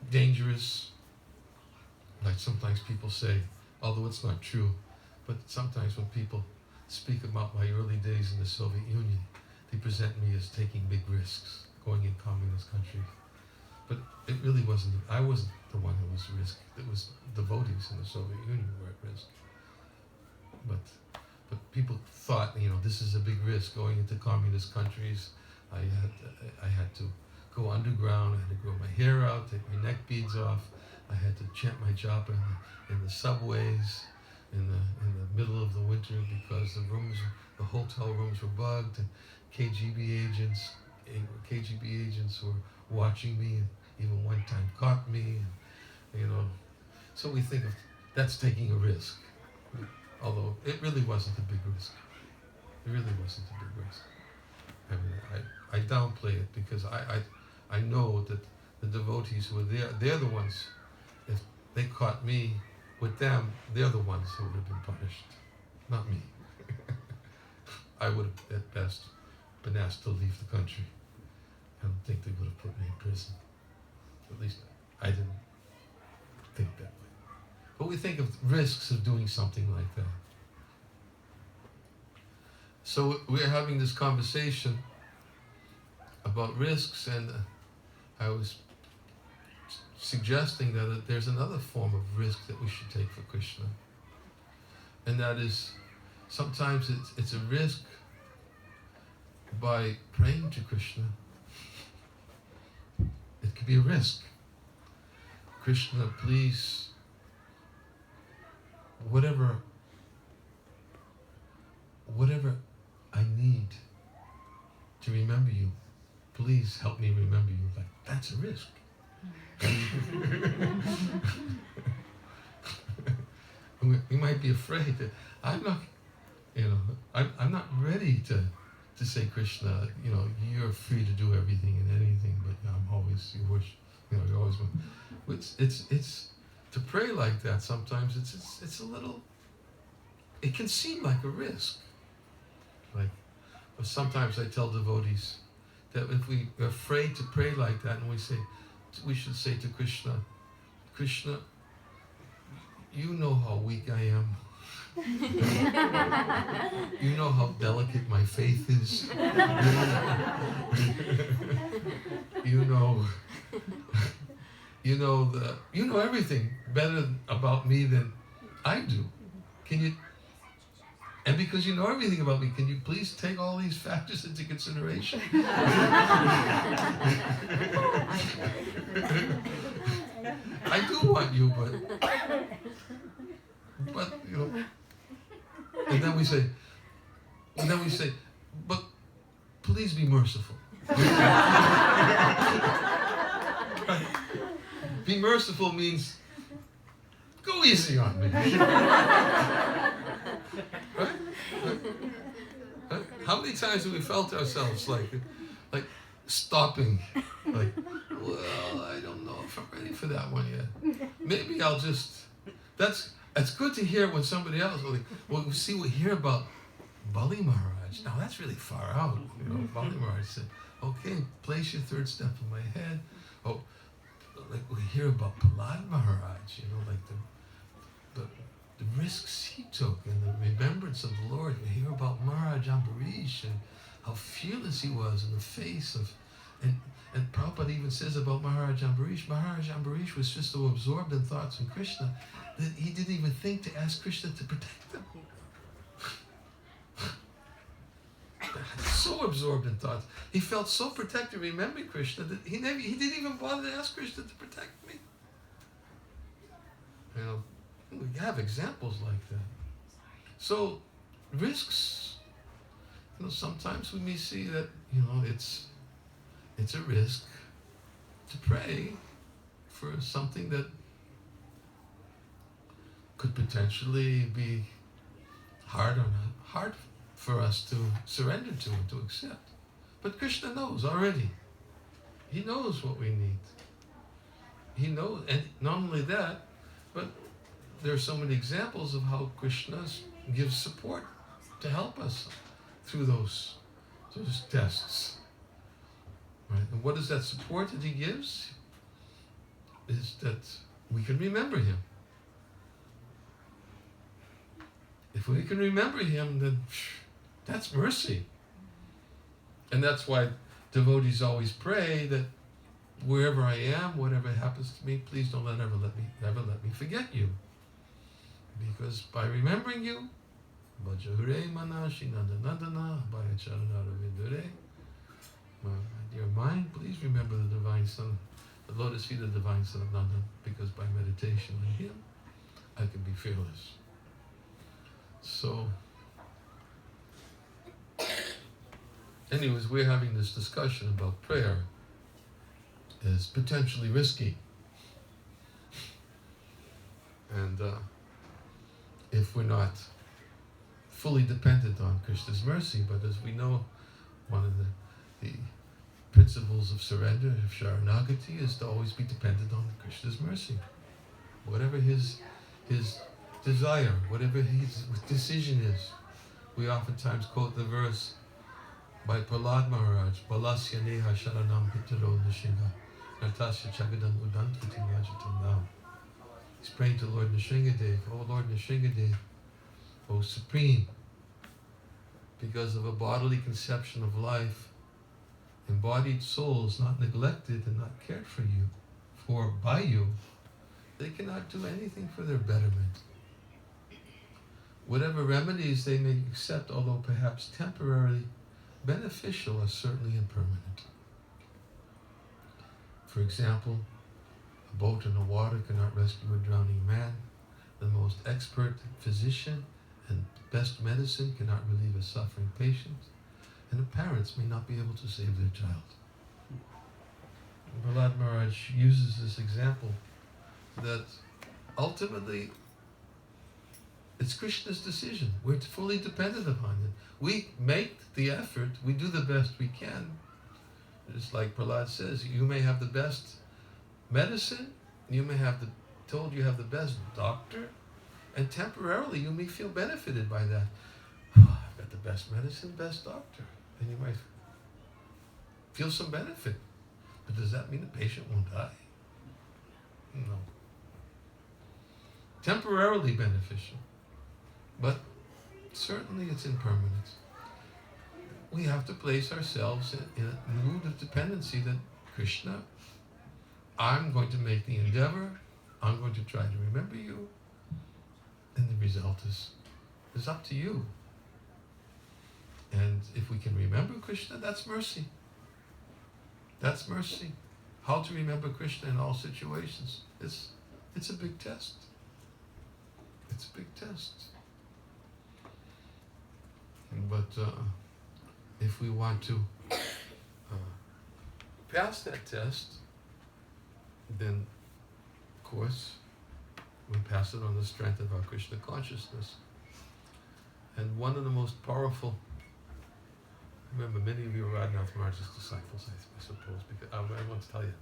dangerous. Like sometimes people say, although it's not true, but sometimes when people speak about my early days in the Soviet Union, they present me as taking big risks, going in communist countries. But it really wasn't, I wasn't the one who was at risk. It was devotees in the Soviet Union who were at risk. But people thought, this is a big risk going into communist countries. I had to go underground, I had to grow my hair out, take my neck beads off, I had to chant my japa in the subways in the middle of the winter because the hotel rooms were bugged, and KGB agents were watching me, and even one time caught me, so we think of that's taking a risk, although it really wasn't a big risk. It really wasn't a big risk. I mean, I downplay it because I know that the devotees who were there, they're the ones, if they caught me with them, they're the ones who would have been punished, not me. I would have at best been asked to leave the country. I don't think they would have put me in prison. At least I didn't think that way. But we think of risks of doing something like that. So we're having this conversation about risks, and I was suggesting that there's another form of risk that we should take for Krishna. And that is, sometimes it's a risk by praying to Krishna. It could be a risk. Krishna, please, whatever I need to remember you, please help me remember you. Like, that's a risk. We might be afraid that I'm not ready to say, Krishna, you're free to do everything and anything, but I'm always your wish. You're always one. It's to pray like that. Sometimes it's a little. It can seem like a risk. But sometimes I tell devotees that if we are afraid to pray like that, and we should say to Krishna, Krishna, you know how weak I am. You know how delicate my faith is. You know everything better about me than I do. And because you know everything about me, can you please take all these factors into consideration? I do want you, but and then we say, but please be merciful. Right? Be merciful means go easy on me. Right? How many times have we felt ourselves like stopping, like, well, I don't know if I'm ready for that one yet. Maybe I'll just. It's good to hear when somebody else. We hear about Bali Maharaj. Now that's really far out. Bali Maharaj said, "Okay, place your third step in my head." Oh, like we hear about Prahlad Maharaj. Like the risks he took and the remembrance of the Lord. We hear about Maharaj Ambarish and how fearless he was in the face of, and Prabhupada even says about Maharaj Ambarish was just so absorbed in thoughts of Krishna that he didn't even think to ask Krishna to protect him. So absorbed in thoughts. He felt so protected remembering Krishna that he didn't even bother to ask Krishna to protect me. We have examples like that. So risks, sometimes we may see that, it's a risk to pray for something that could potentially be hard for us to surrender to and to accept. But Krishna knows already. He knows what we need. He knows, and not only that, but there are so many examples of how Krishna gives support to help us through those tests. Right? And what is that support that he gives? Is that we can remember him. If we can remember him, then that's mercy. And that's why devotees always pray that wherever I am, whatever happens to me, please don't ever let me forget you. Because by remembering you, my dear mind, please remember the divine son, the lotus feet of the divine son of Nanda, because by meditation on him, I can be fearless. So, anyways, we're having this discussion about prayer as potentially risky. And if we're not fully dependent on Krishna's mercy, but as we know, one of the principles of surrender, of Sharanagati, is to always be dependent on Krishna's mercy. Whatever his desire, whatever his decision is. We oftentimes quote the verse by Prahlad Maharaj, Balasya Neha Sharanam Pitaro Nishinga, Natasya Chagadam Udantati Rajatam Now. He's praying to Lord Nishingadev, O Lord Nishingadev, O Supreme, because of a bodily conception of life, embodied souls not neglected and not cared for by you, they cannot do anything for their betterment. Whatever remedies they may accept, although perhaps temporarily beneficial, are certainly impermanent. For example, a boat in the water cannot rescue a drowning man. The most expert physician and best medicine cannot relieve a suffering patient. And the parents may not be able to save their child. Prahlad Maharaj uses this example that ultimately it's Krishna's decision. We're fully dependent upon it. We make the effort, we do the best we can. Just like Prahlad says, you may have the best medicine, you may have told you have the best doctor, and temporarily you may feel benefited by that. I've got the best medicine, best doctor. And you might feel some benefit. But does that mean the patient won't die? No. Temporarily beneficial. But certainly it's impermanent. We have to place ourselves in a mood of dependency that Krishna, I'm going to make the endeavor, I'm going to try to remember you, and the result is up to you. And if we can remember Krishna, that's mercy. That's mercy. How to remember Krishna in all situations. It's a big test. It's a big test. But if we want to pass that test, then of course we pass it on the strength of our Krishna consciousness. And one of the most powerful remember, many of you are Radhanath Maharaj's disciples, I suppose, because I want to tell you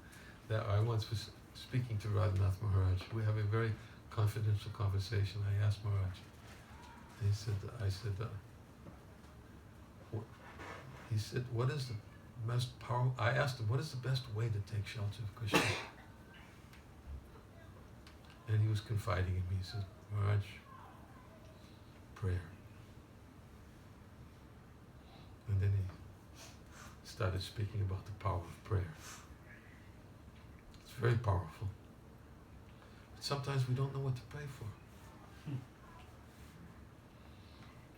that I once was speaking to Radhanath Maharaj. We have a very confidential conversation. I asked Maharaj, he said, what is the most powerful, I asked him, what is the best way to take shelter of Krishna? And he was confiding in me. He said, Maharaj, prayer. And then he started speaking about the power of prayer. It's very powerful. But sometimes we don't know what to pray for.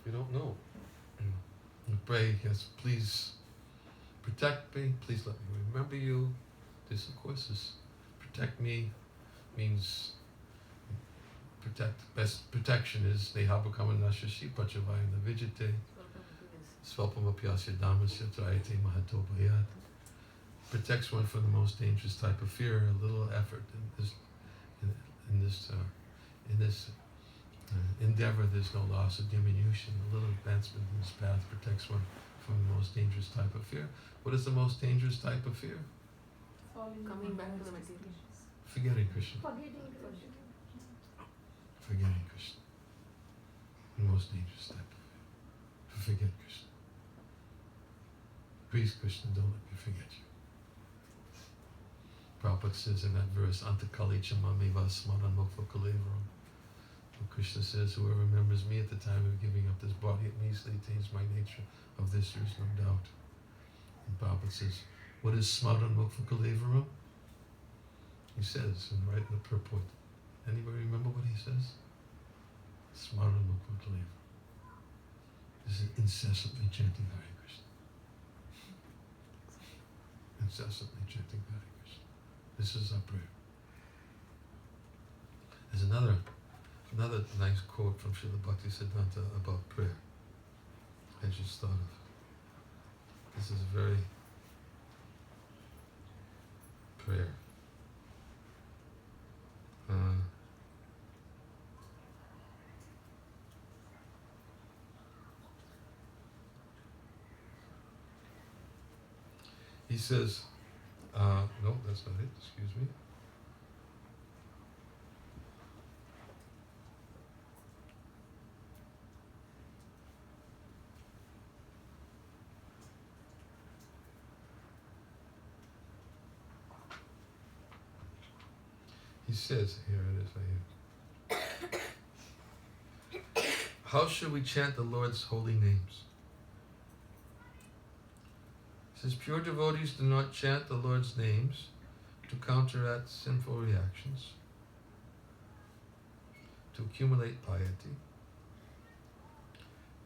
We don't know. You pray, yes, please protect me, please let me remember you. This, of course, is protect me means best protection is Nehabhakama Nashashi Pachavayana Vijite Svapamapyasya Dhammasya Trayate Mahato Bhayat. Protects one from the most dangerous type of fear. A little effort in this endeavor, there's no loss or diminution. A little advancement in this path protects one from the most dangerous type of fear. What is the most dangerous type of fear? Coming back to the material. Forgetting Krishna. Forgetting Krishna. The most dangerous type of fear. To forget Krishna. Please, Krishna, don't let me forget you. Prabhupada says in that verse, Antakali chamamiva smaran mokva kalevaram. Krishna says, whoever remembers me at the time of giving up this body, it easily attains my nature. Of this there is no doubt. And Prabhupada says, what is smaran mokva kalevaram? He says, and right in the purport. Anybody remember what he says? Smaran mokva kalevaram. This is incessantly chanting Hare Krishna. Incessantly chanting Hare Krishna. This is our prayer. There's another nice quote from Srila Bhaktisiddhanta about prayer. I just thought of. This is very prayer. He says, no, that's not it, excuse me. He says, here it is, right here. How should we chant the Lord's holy names? He says, pure devotees do not chant the Lord's names to counteract sinful reactions, to accumulate piety,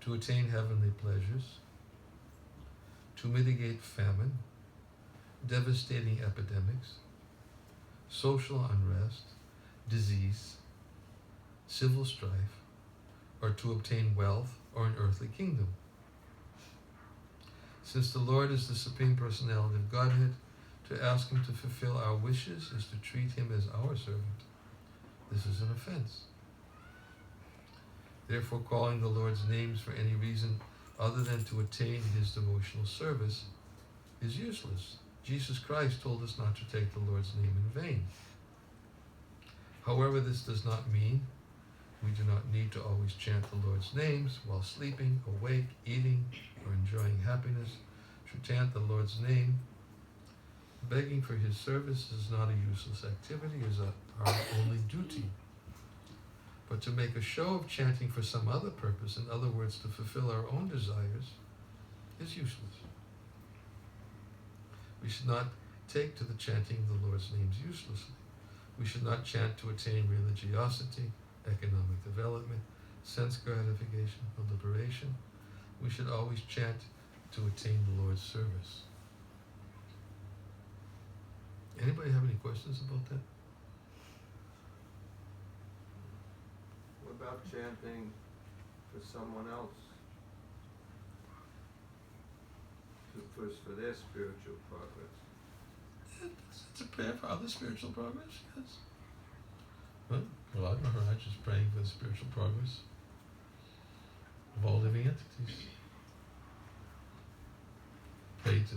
to attain heavenly pleasures, to mitigate famine, devastating epidemics, social unrest, disease, civil strife, or to obtain wealth or an earthly kingdom. Since the Lord is the Supreme Personality of Godhead, to ask Him to fulfill our wishes is to treat Him as our servant. This is an offense. Therefore, calling the Lord's names for any reason other than to attain His devotional service is useless. Jesus Christ told us not to take the Lord's name in vain. However, this does not mean we do not need to always chant the Lord's names while sleeping, awake, eating, or enjoying happiness. To chant the Lord's name, begging for His service is not a useless activity, it is our only duty. But to make a show of chanting for some other purpose, in other words, to fulfill our own desires, is useless. We should not take to the chanting of the Lord's names uselessly. We should not chant to attain religiosity, economic development, sense gratification, or liberation. We should always chant to attain the Lord's service. Anybody have any questions about that? What about chanting for someone else? For their spiritual progress? It's a prayer for other spiritual progress, yes. Well, Prahlad Maharaj is praying for the spiritual progress of all living entities. to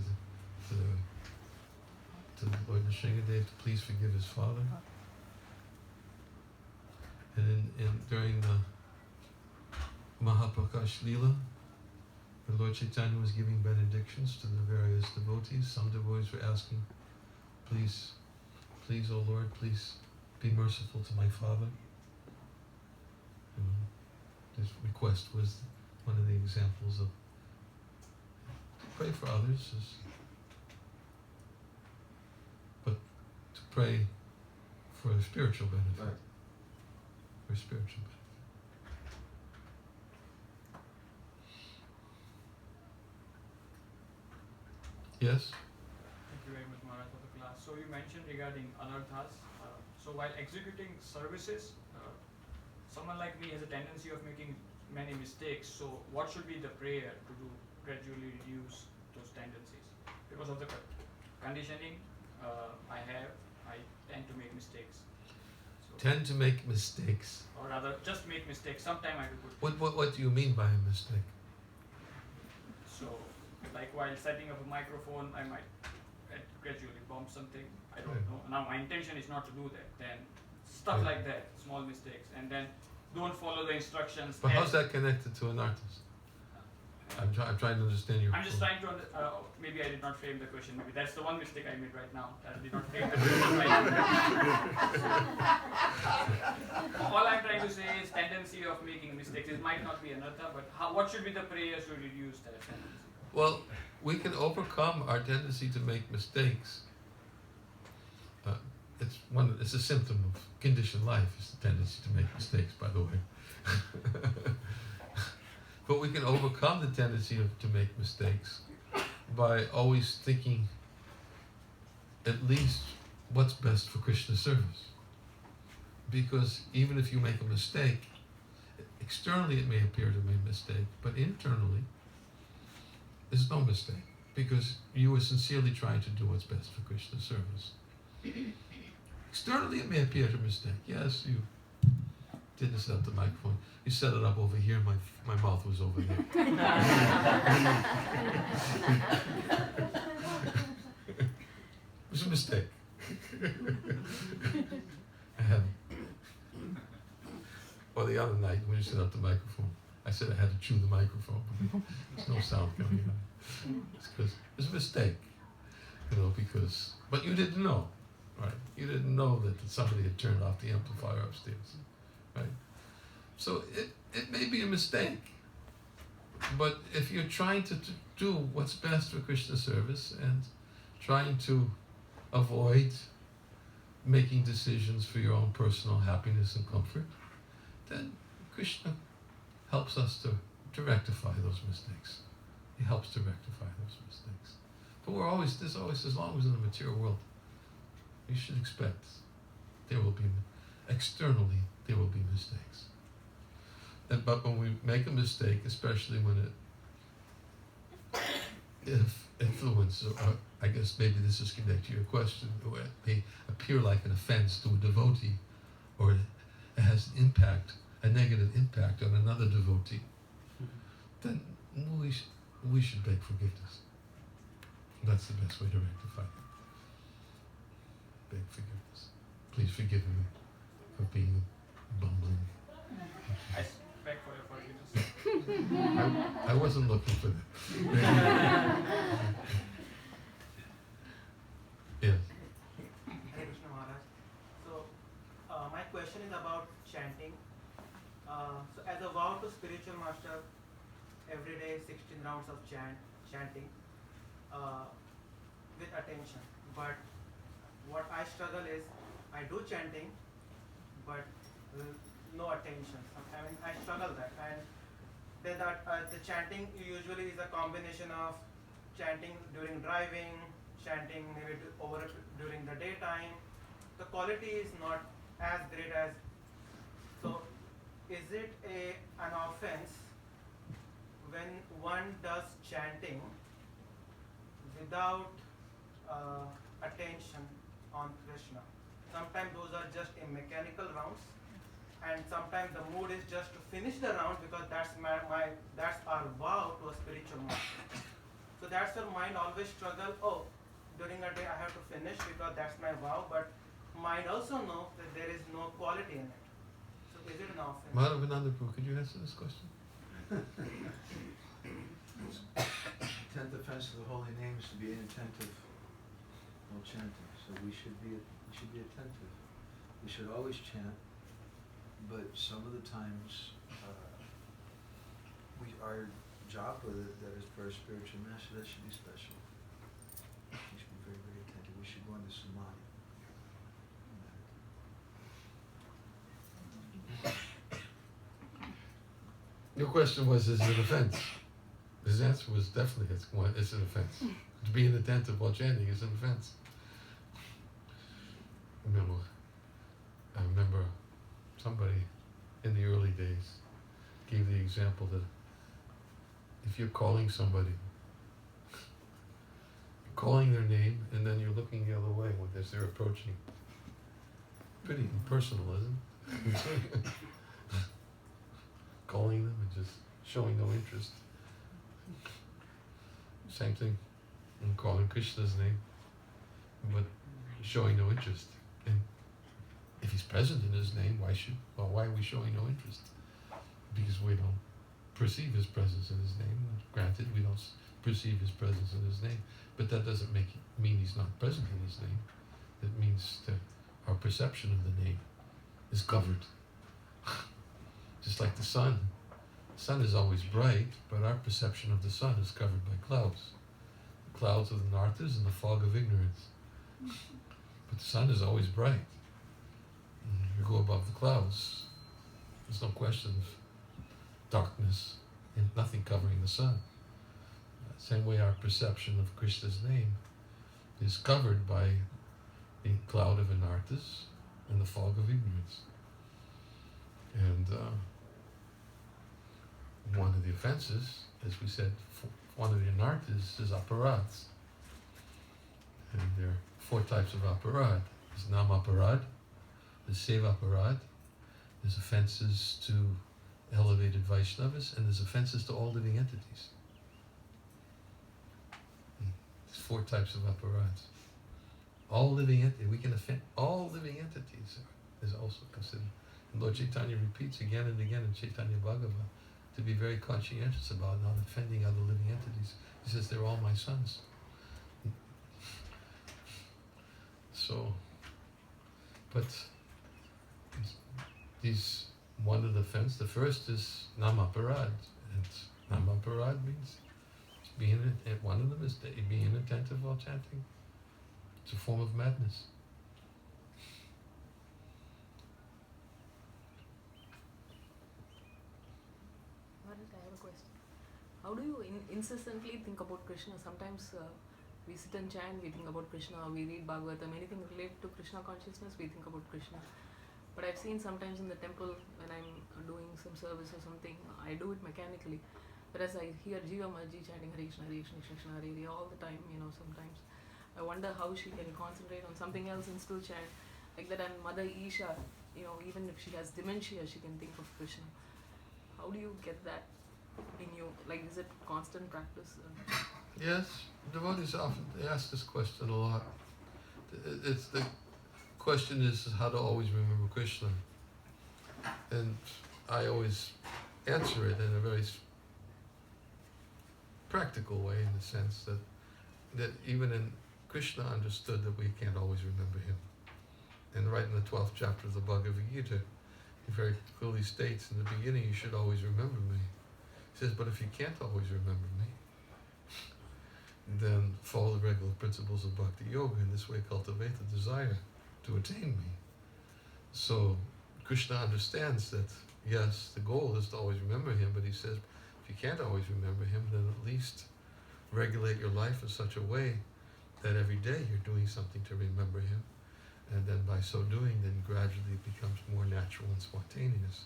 the Lord Nrsingadev to please forgive his father. And during the Mahaprakash Leela, the Lord Chaitanya was giving benedictions to the various devotees. Some devotees were asking, please, O Lord, please be merciful to my father. This request was one of the examples of pray for others, but to pray for a spiritual benefit. Right. For spiritual benefit. Yes? Thank you very much, Maharaj, for the class. So you mentioned regarding anarthas. So while executing services, someone like me has a tendency of making many mistakes. So what should be the prayer to do gradually reduce those tendencies? Because of the conditioning I tend to make mistakes. So Tend to make mistakes. or rather, just make mistakes. Sometime I do good. What do you mean by a mistake? So, like while setting up a microphone, I might gradually bump something. I don't Right. know. Now my intention is not to do that. Then stuff Right. like that, small mistakes, and then don't follow the instructions. But how's as- that connected to an artist? I'm trying to understand your I'm just point. trying to. Maybe I did not frame the question. Maybe that's the one mistake I made right now. That I did not frame the question right. All I'm trying to say is tendency of making mistakes. It might not be another, but what should be the prayers to reduce that tendency? Well, we can overcome our tendency to make mistakes. It's a symptom of conditioned life, is the tendency to make mistakes, by the way. But we can overcome the tendency to make mistakes by always thinking at least what's best for Krishna service. Because even if you make a mistake, externally it may appear to be a mistake, but internally there's no mistake, because you are sincerely trying to do what's best for Krishna service. Externally it may appear to be a mistake. Yes, you didn't set up the microphone. You set it up over here, my mouth was over there. It was a mistake. Or the other night when you set up the microphone, I said I had to chew the microphone. There's no sound coming out. It's because it was a mistake, but you didn't know, right? You didn't know that somebody had turned off the amplifier upstairs, right? So it may be a mistake, but if you're trying to do what's best for Krishna service and trying to avoid making decisions for your own personal happiness and comfort, then Krishna helps us to rectify those mistakes. He helps to rectify those mistakes. But there's always, as long as in the material world, you should expect externally there will be mistakes. But when we make a mistake, especially when it influences, or I guess maybe this is connected to your question, or it may appear like an offense to a devotee, or it has a negative impact on another devotee, then we should beg forgiveness. That's the best way to rectify it. Beg forgiveness. Please forgive me for being bumbling. I beg for your forgiveness. I wasn't looking for that. Yes. Hare Krishna Maharaj. So, my question is about chanting. So, as a vow to spiritual master, every day 16 rounds of chanting with attention. But what I struggle is, I do chanting, but no attention. I mean, I struggle that. And then the chanting usually is a combination of chanting during driving, chanting maybe during the daytime. The quality is not as great as. So, is it an offense when one does chanting without attention on Krishna? Sometimes those are just a mechanical rounds, and sometimes the mood is just to finish the round because that's our vow to a spiritual master. So that's your mind always struggle, oh, during a day I have to finish because that's my vow, but mind also know that there is no quality in it. So is it an offense? Madhavanandapu, could you answer this question? 10th offense of the holy name is to be inattentive while chanting. So we should be attentive. We should always chant, but some of the times our job with it, that is for our spiritual master, that should be special. We should be very, very attentive. We should go into samadhi. Your question was, is it an offense? His answer was definitely, it's an offense. To be inattentive while chanting is an offense. I remember somebody in the early days gave the example that if you're calling somebody, you're calling their name and then you're looking the other way as they're approaching. Pretty impersonal, isn't it? Calling them and just showing no interest. Same thing in calling Krishna's name, but showing no interest. And if he's present in his name, why are we showing no interest? Because we don't perceive his presence in his name. Granted, we don't perceive his presence in his name, but that doesn't mean he's not present in his name. It means that our perception of the name is covered. Just like the sun. The sun is always bright, but our perception of the sun is covered by clouds. The clouds of the narthas and the fog of ignorance. But the sun is always bright. You go above the clouds, there's no question of darkness and nothing covering the sun. Same way our perception of Krishna's name is covered by the cloud of anarthas and the fog of ignorance. And one of the offenses, as we said, one of the anarthas is aparadhs. And there are 4 types of aparadh. There's namaparad, there's sevaparad, there's offenses to elevated Vaishnavas, and there's offenses to all living entities. There's 4 types of aparadhs. All living entities, we can offend all living entities is also considered. And Lord Chaitanya repeats again and again in Chaitanya Bhagavad to be very conscientious about not offending other living entities. He says, they're all my sons. So, but these one of the offense, the first is namaparad. And namaparad means one of them is being inattentive while chanting. It's a form of madness. I have a question. How do you incessantly think about Krishna? Sometimes we sit and chant, we think about Krishna, we read Bhagavatam, anything related to Krishna consciousness, we think about Krishna. But I've seen sometimes in the temple when I'm doing some service or something, I do it mechanically. Whereas I hear Jiva Maji chanting Hare Krishna, Hare Krishna, Krishna Hare Hare all the time, sometimes. I wonder how she can concentrate on something else and still chant. Like that, and Mother Isha, even if she has dementia, she can think of Krishna. How do you get that in you? Like, is it constant practice? Yes, devotees often ask this question a lot. The question is how to always remember Krishna. And I always answer it in a very practical way, in the sense that even in Krishna understood that we can't always remember him. And right in the 12th chapter of the Bhagavad Gita, he very clearly states in the beginning, you should always remember me. He says, but if you can't always remember me, then follow the regular principles of Bhakti Yoga, and this way cultivate the desire to attain me. So Krishna understands that, yes, the goal is to always remember him, but he says, if you can't always remember him, then at least regulate your life in such a way that every day you're doing something to remember him. And then by so doing, then gradually it becomes more natural and spontaneous.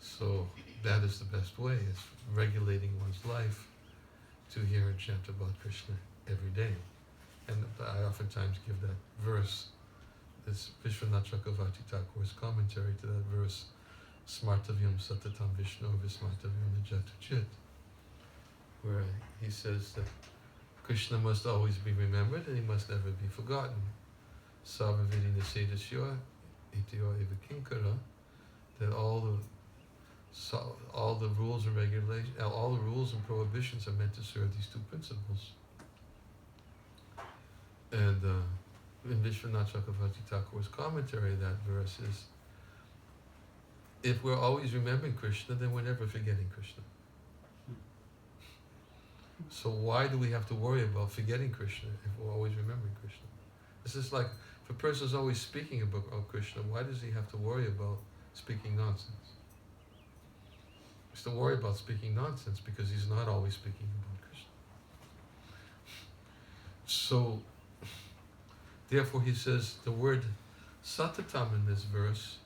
So that is the best way, is regulating one's life to hear and chant about Krishna every day. And I oftentimes give that verse, this Vishwanath Chakravarti Thakur's commentary to that verse, Smartavyam Satatam Vishnu Vismartavyam Nijatu Chit. where he says that Krishna must always be remembered and he must never be forgotten. Sarvaviti nisedasya ityo eva kinkara, that all the rules and regulations, all the rules and prohibitions are meant to serve these two principles. And in Vishwanath Chakravarti Thakur's commentary of that verse is, if we're always remembering Krishna, then we're never forgetting Krishna. So why do we have to worry about forgetting Krishna if we're always remembering Krishna? It's just like, if a person's always speaking about Krishna, why does he have to worry about speaking nonsense? He has to worry about speaking nonsense because he's not always speaking about Krishna. So, therefore he says the word satatam in this verse,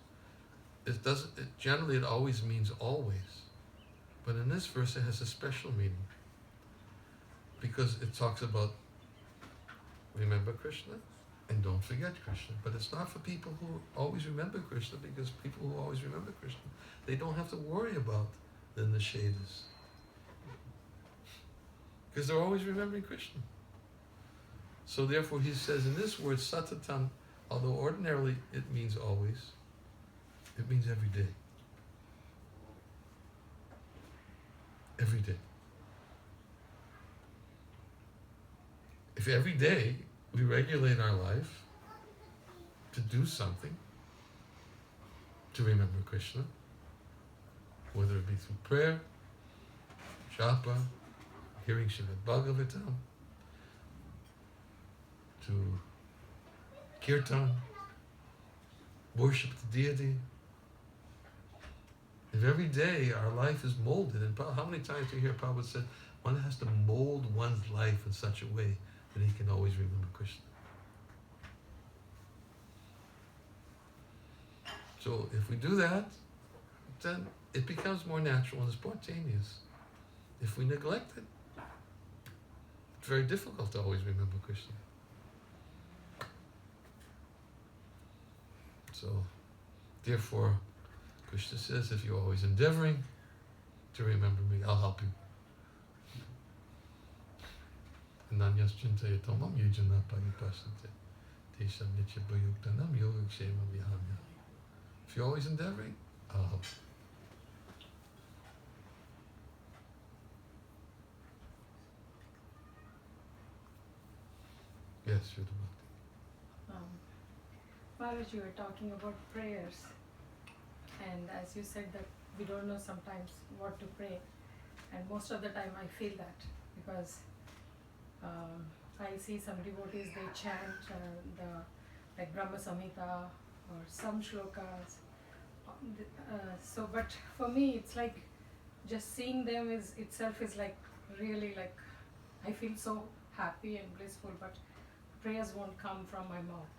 generally it always means always. But in this verse it has a special meaning. Because it talks about remember Krishna and don't forget Krishna. But it's not for people who always remember Krishna, because people who always remember Krishna, they don't have to worry about the nishedas. Because they're always remembering Krishna. So therefore he says in this word satatam, although ordinarily it means always, it means every day. Every day. If every day we regulate our life to do something, to remember Krishna, whether it be through prayer, japa, hearing Srimad Bhagavatam, to kirtan, worship the deity. If every day our life is molded, and how many times do you hear Prabhupada said, one has to mold one's life in such a way that he can always remember Krishna. So if we do that, then it becomes more natural and spontaneous. If we neglect it, it's very difficult to always remember Krishna. So, therefore, Krishna says, if you're always endeavoring to remember me, I'll help you. Nanyas chintaya tomam yujana paripasante tesham nitya bhayuktanam yogakshema vihamya. If you're always endeavoring, I'll help you. Yes, Sridhar. Maharaj, you were talking about prayers, and as you said that we don't know sometimes what to pray, and most of the time I feel that, because I see some devotees, they chant like Brahma Samhita or some shlokas. So, but for me, it's like just seeing them itself is like really like, I feel so happy and blissful, but prayers won't come from my mouth.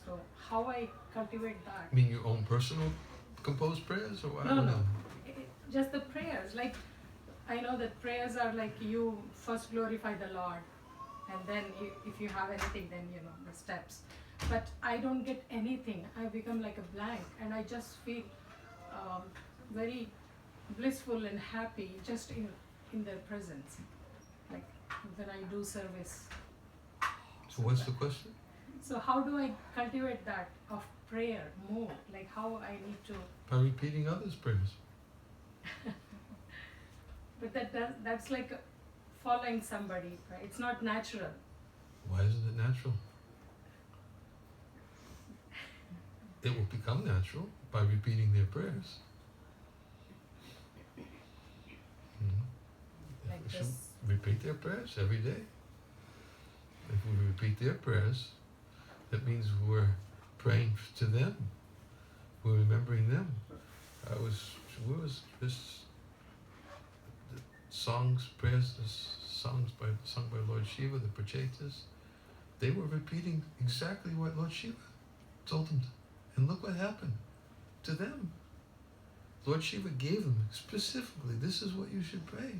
So how I cultivate that? You mean your own personal composed prayers, or what? No. Just the prayers. Like, I know that prayers are like you first glorify the Lord, and then if you have anything, then you know the steps. But I don't get anything. I become like a blank, and I just feel very blissful and happy just in their presence, like when I do service. So what's the question? So how do I cultivate that of prayer more? Like how I need to... By repeating others' prayers. But that's like following somebody, right? It's not natural. Why isn't it natural? It will become natural by repeating their prayers. Like We should this. repeat their prayers every day. If we repeat their prayers, that means we're praying to them. We're remembering them. Prayers, sung by Lord Shiva, the Prachetas, they were repeating exactly what Lord Shiva told them. And look what happened to them. Lord Shiva gave them specifically, this is what you should pray.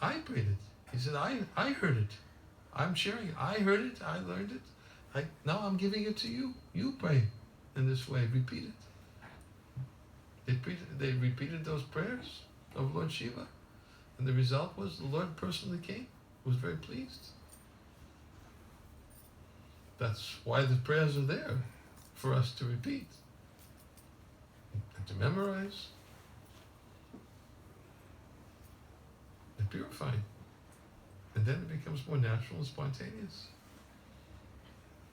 I prayed it. He said, I heard it. I'm sharing it. I heard it. I learned it. Now I'm giving it to you. You pray in this way. Repeat it. They repeated those prayers of Lord Shiva. And the result was the Lord personally came, was very pleased. That's why the prayers are there, for us to repeat and to memorize and purify. And then it becomes more natural and spontaneous.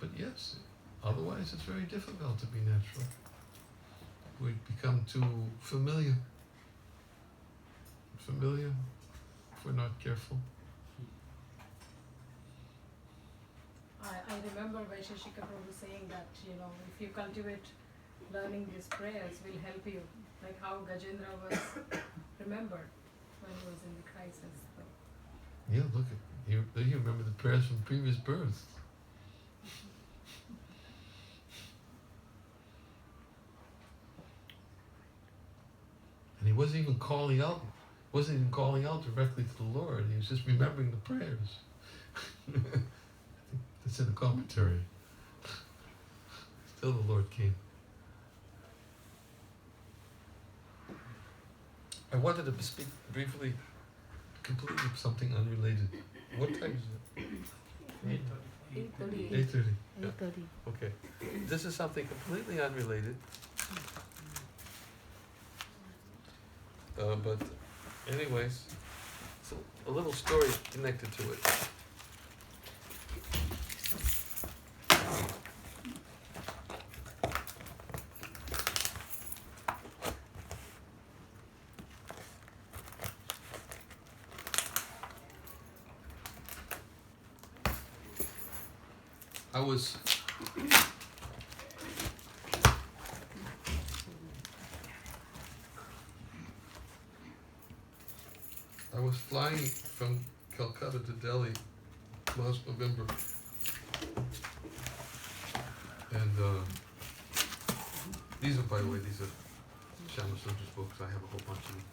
But yes, otherwise it's very difficult to be natural. We become too familiar. Familiar if we're not careful. I remember Vaisheshika Prabhu saying that, if you cultivate learning these prayers will help you, like how Gajendra was remembered when he was in the crisis. So. Yeah, look at you remember the prayers from previous births. And he wasn't even calling out directly to the Lord. He was just remembering the prayers. That's in the commentary. Still the Lord came. I wanted to speak briefly, completely something unrelated. What time is it? 8:30. 8:30. 8:30. Okay. This is something completely unrelated. But anyways, so a little story connected to it. I was flying from Calcutta to Delhi last November, and these are, by the way, these are Shama Sundar's books. I have a whole bunch of them.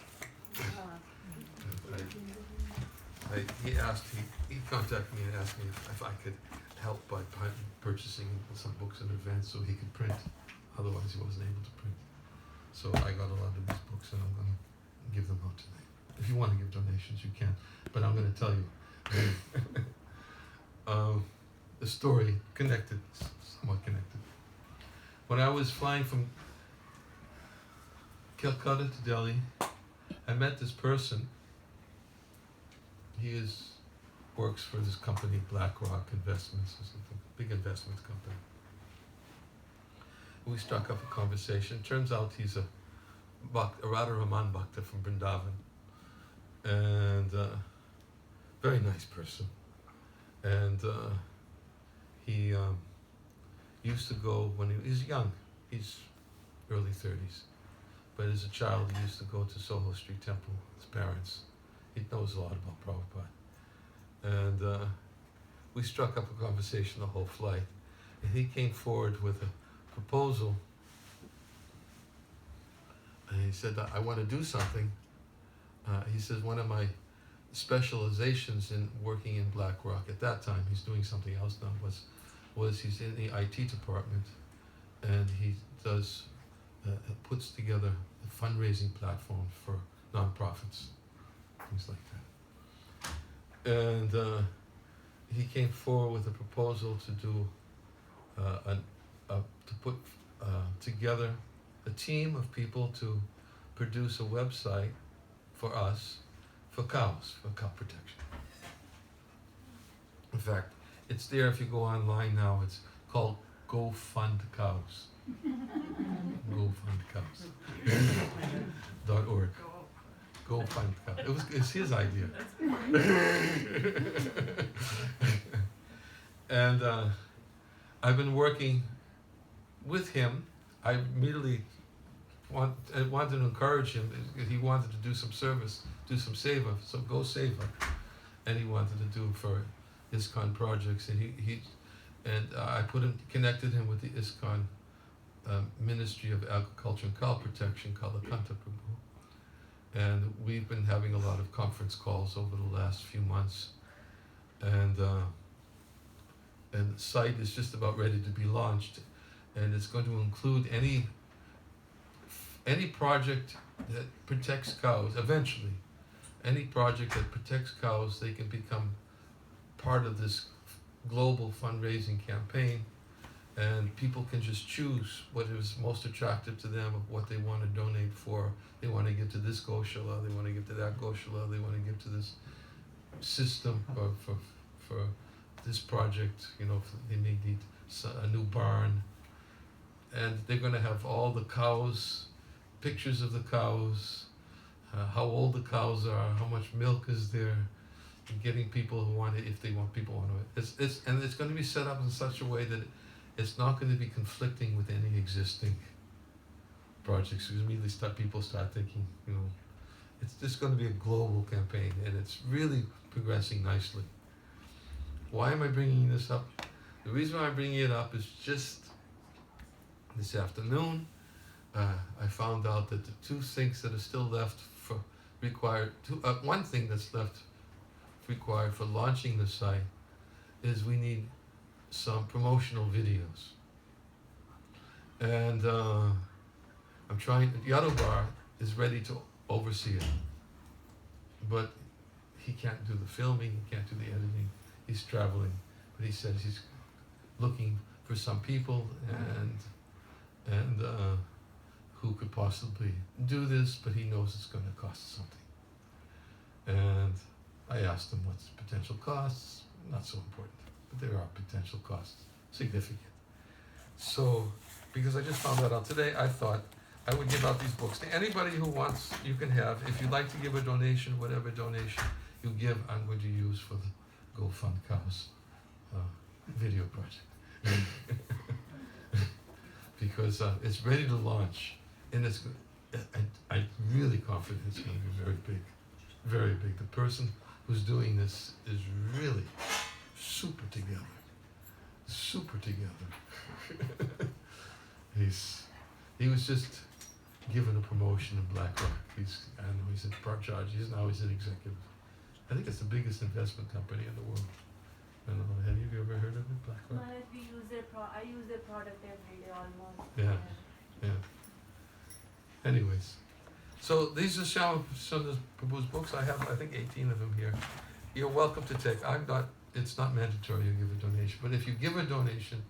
He contacted me and asked me if I could help by purchasing some books in advance so he could print. Otherwise, he wasn't able to print. So I got a lot of these books, and I'm going to give them out tonight. If you want to give donations, you can. But I'm going to tell you the story connected, somewhat connected. When I was flying from Calcutta to Delhi, I met this person. He works for this company, BlackRock Investments or something, big investments company. We struck up a conversation. Turns out he's a Radharaman Bhakta from Vrindavan. And very nice person. And he used to go, when he's young, he's early 30s. But as a child, he used to go to Soho Street Temple with his parents. He knows a lot about Prabhupada. And we struck up a conversation the whole flight. And he came forward with a proposal. And he said, I want to do something. He says, one of my specializations in working in BlackRock at that time, he's doing something else now, was he's in the IT department, and he does puts together a fundraising platform for nonprofits, things like that. And he came forward with a proposal to do to put together a team of people to produce a website for us, for cows, for cow protection. In fact, it's there if you go online now. It's called Go Fund Cows. Go Fund Cows. .org. Go Fund Cows. It's his idea. And I've been working with him. I immediately wanted to encourage him. He wanted to do some service, do some seva, so go seva, and he wanted to do for ISKCON projects. And I connected him with the ISKCON Ministry of Agriculture and Cow Protection, Kalakanta Prabhu. And we've been having a lot of conference calls over the last few months, and the site is just about ready to be launched, and it's going to include any project that protects cows eventually, any project that protects cows, they can become part of this global fundraising campaign, and people can just choose what is most attractive to them of what they want to donate for. They want to give to this Goshala, they want to give to that Goshala, they want to give to this system for this project, you know, they may need a new barn. And they're going to have all the cows, pictures of the cows, how old the cows are, how much milk is there, and getting people who want it, if they want people want it. And it's going to be set up in such a way that it's not going to be conflicting with any existing projects. Because immediately people start thinking, you know, it's just going to be a global campaign, and it's really progressing nicely. Why am I bringing this up? The reason why I'm bringing it up is just this afternoon, I found out that the two things that are still left for one thing that's left required for launching the site is we need some promotional videos. And I'm trying, Yadobar is ready to oversee it, but he can't do the filming, he can't do the editing, he's traveling, but he says he's looking for some people and who could possibly do this, but he knows it's going to cost something. And I asked him what's the potential costs, not so important, but there are potential costs, significant. So, because I just found that out today, I thought I would give out these books to anybody who wants. You can have, if you'd like to give a donation, whatever donation you give, I'm going to use for the Go Fund Cows video project. Because it's ready to launch, and I'm really confident it's going to be very big, very big. The person who's doing this is really super together. He was just given a promotion in BlackRock. He's in charge. He's an executive. I think it's the biggest investment company in the world. I don't know. Have you ever heard of it, BlackRock? Maharaj, I use their product every day almost. Yeah. Anyways, so these are some of the proposed books. I have, I think, 18 of them here. You're welcome to take. It's not mandatory you give a donation, but if you give a donation,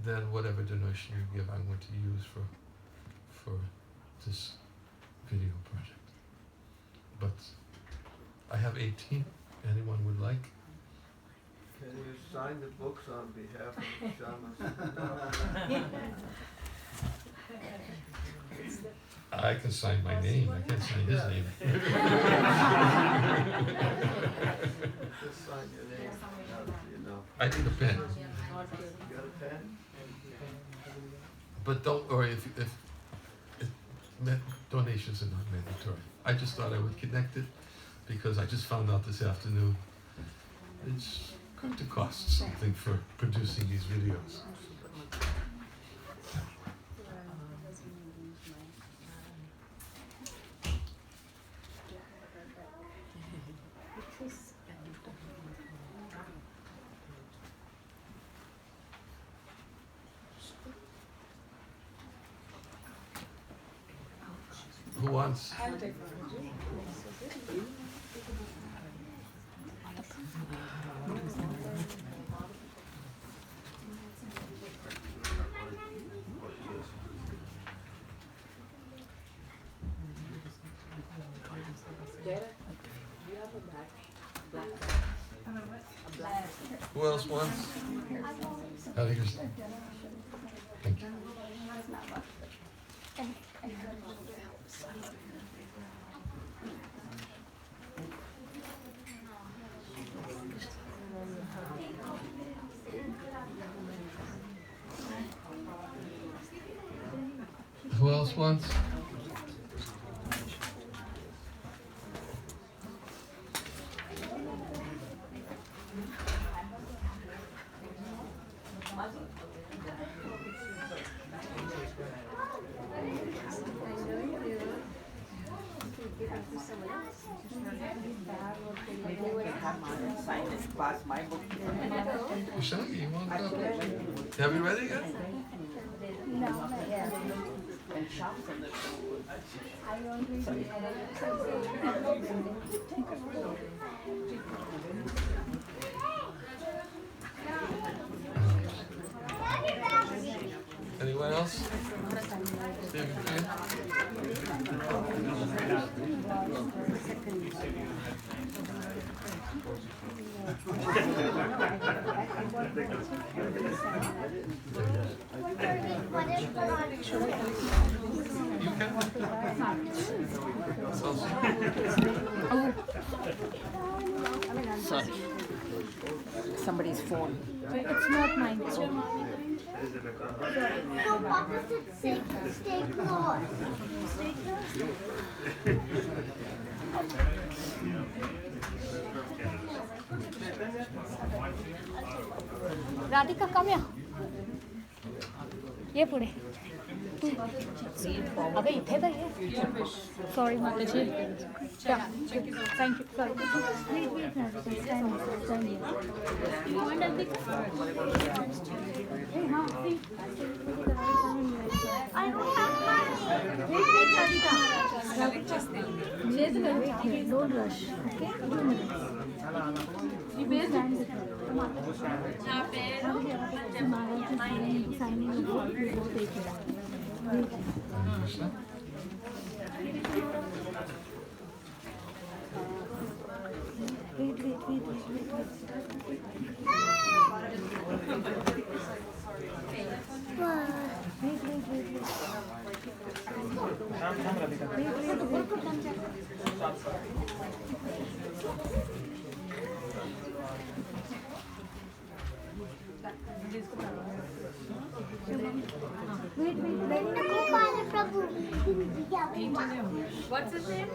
then whatever donation you give, I'm going to use for this video project. But I have 18. Anyone would like? Can you sign the books on behalf of Shamas? I can sign my name. I can't sign his name. Just sign your name. You know. I need a pen. You got a pen? But don't worry if donations are not mandatory. I just thought I would connect it because I just found out this afternoon it's going to cost something for producing these videos. Who wants? I'll take one. Who else wants? Hare Krishna. Thank you. Who else wants? Shaggy, you want to go? Have you read it yet? No, not yet. I don't read it. That's also. Sorry. Somebody's phone. It's not mine. It's your So opposite stay close. Stay close. Radhika, come here. ये पुढे अबे इथे तर ये sorry माताजी thank you sorry don't rush okay 2 minutes What's his name?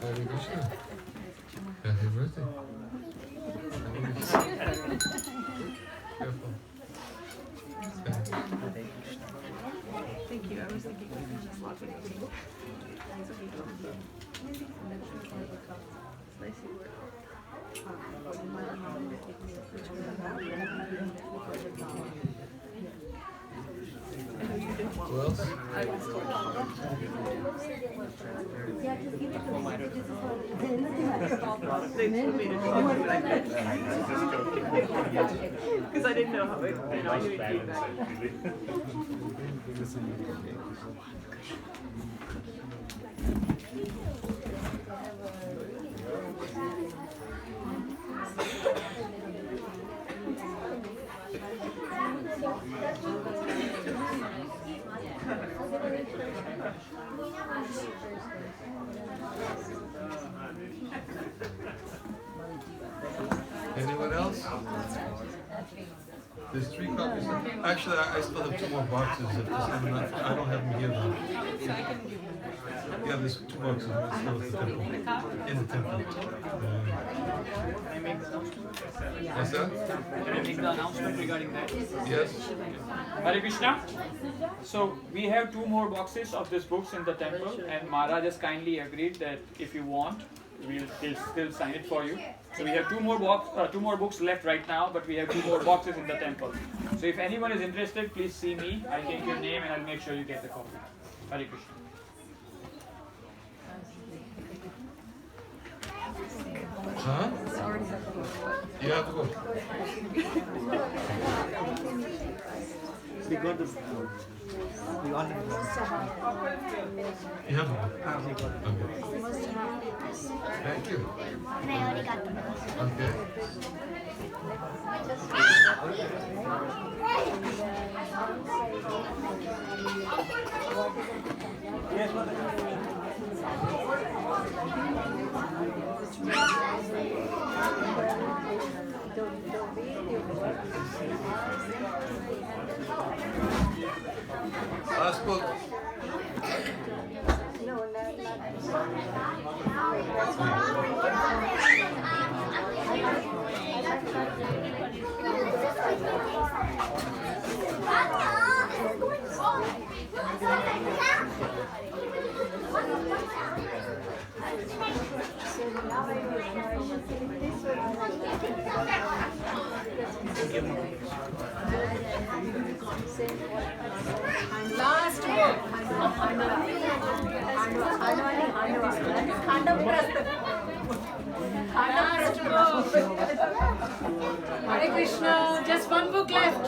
Hare Krishna. Happy birthday. Careful. Thank you. I was thinking we could just lock it in. Who else? Because I didn't know how it, I knew you'd be back. Anyone else? There's 3 copies. Actually, I still have 2 more boxes. If there's not enough, I don't have them here though. Yeah, there's 2 boxes still at the temple. In the temple. What's that? Can I make the announcement regarding that? Yes. Hare Krishna. So we have 2 more boxes of these books in the temple, and Maharaj has kindly agreed that if you want, we'll still sign it for you. So we have 2 more books left right now, but we have 2 more boxes in the temple. So if anyone is interested, please see me. I'll take your name and I'll make sure you get the copy. Hare Krishna. Huh? You have to go. We got this. We all have You have to go. Okay. Thank you. Okay. Yes, mother. Last book. Last one. Hare Krishna, just one book left.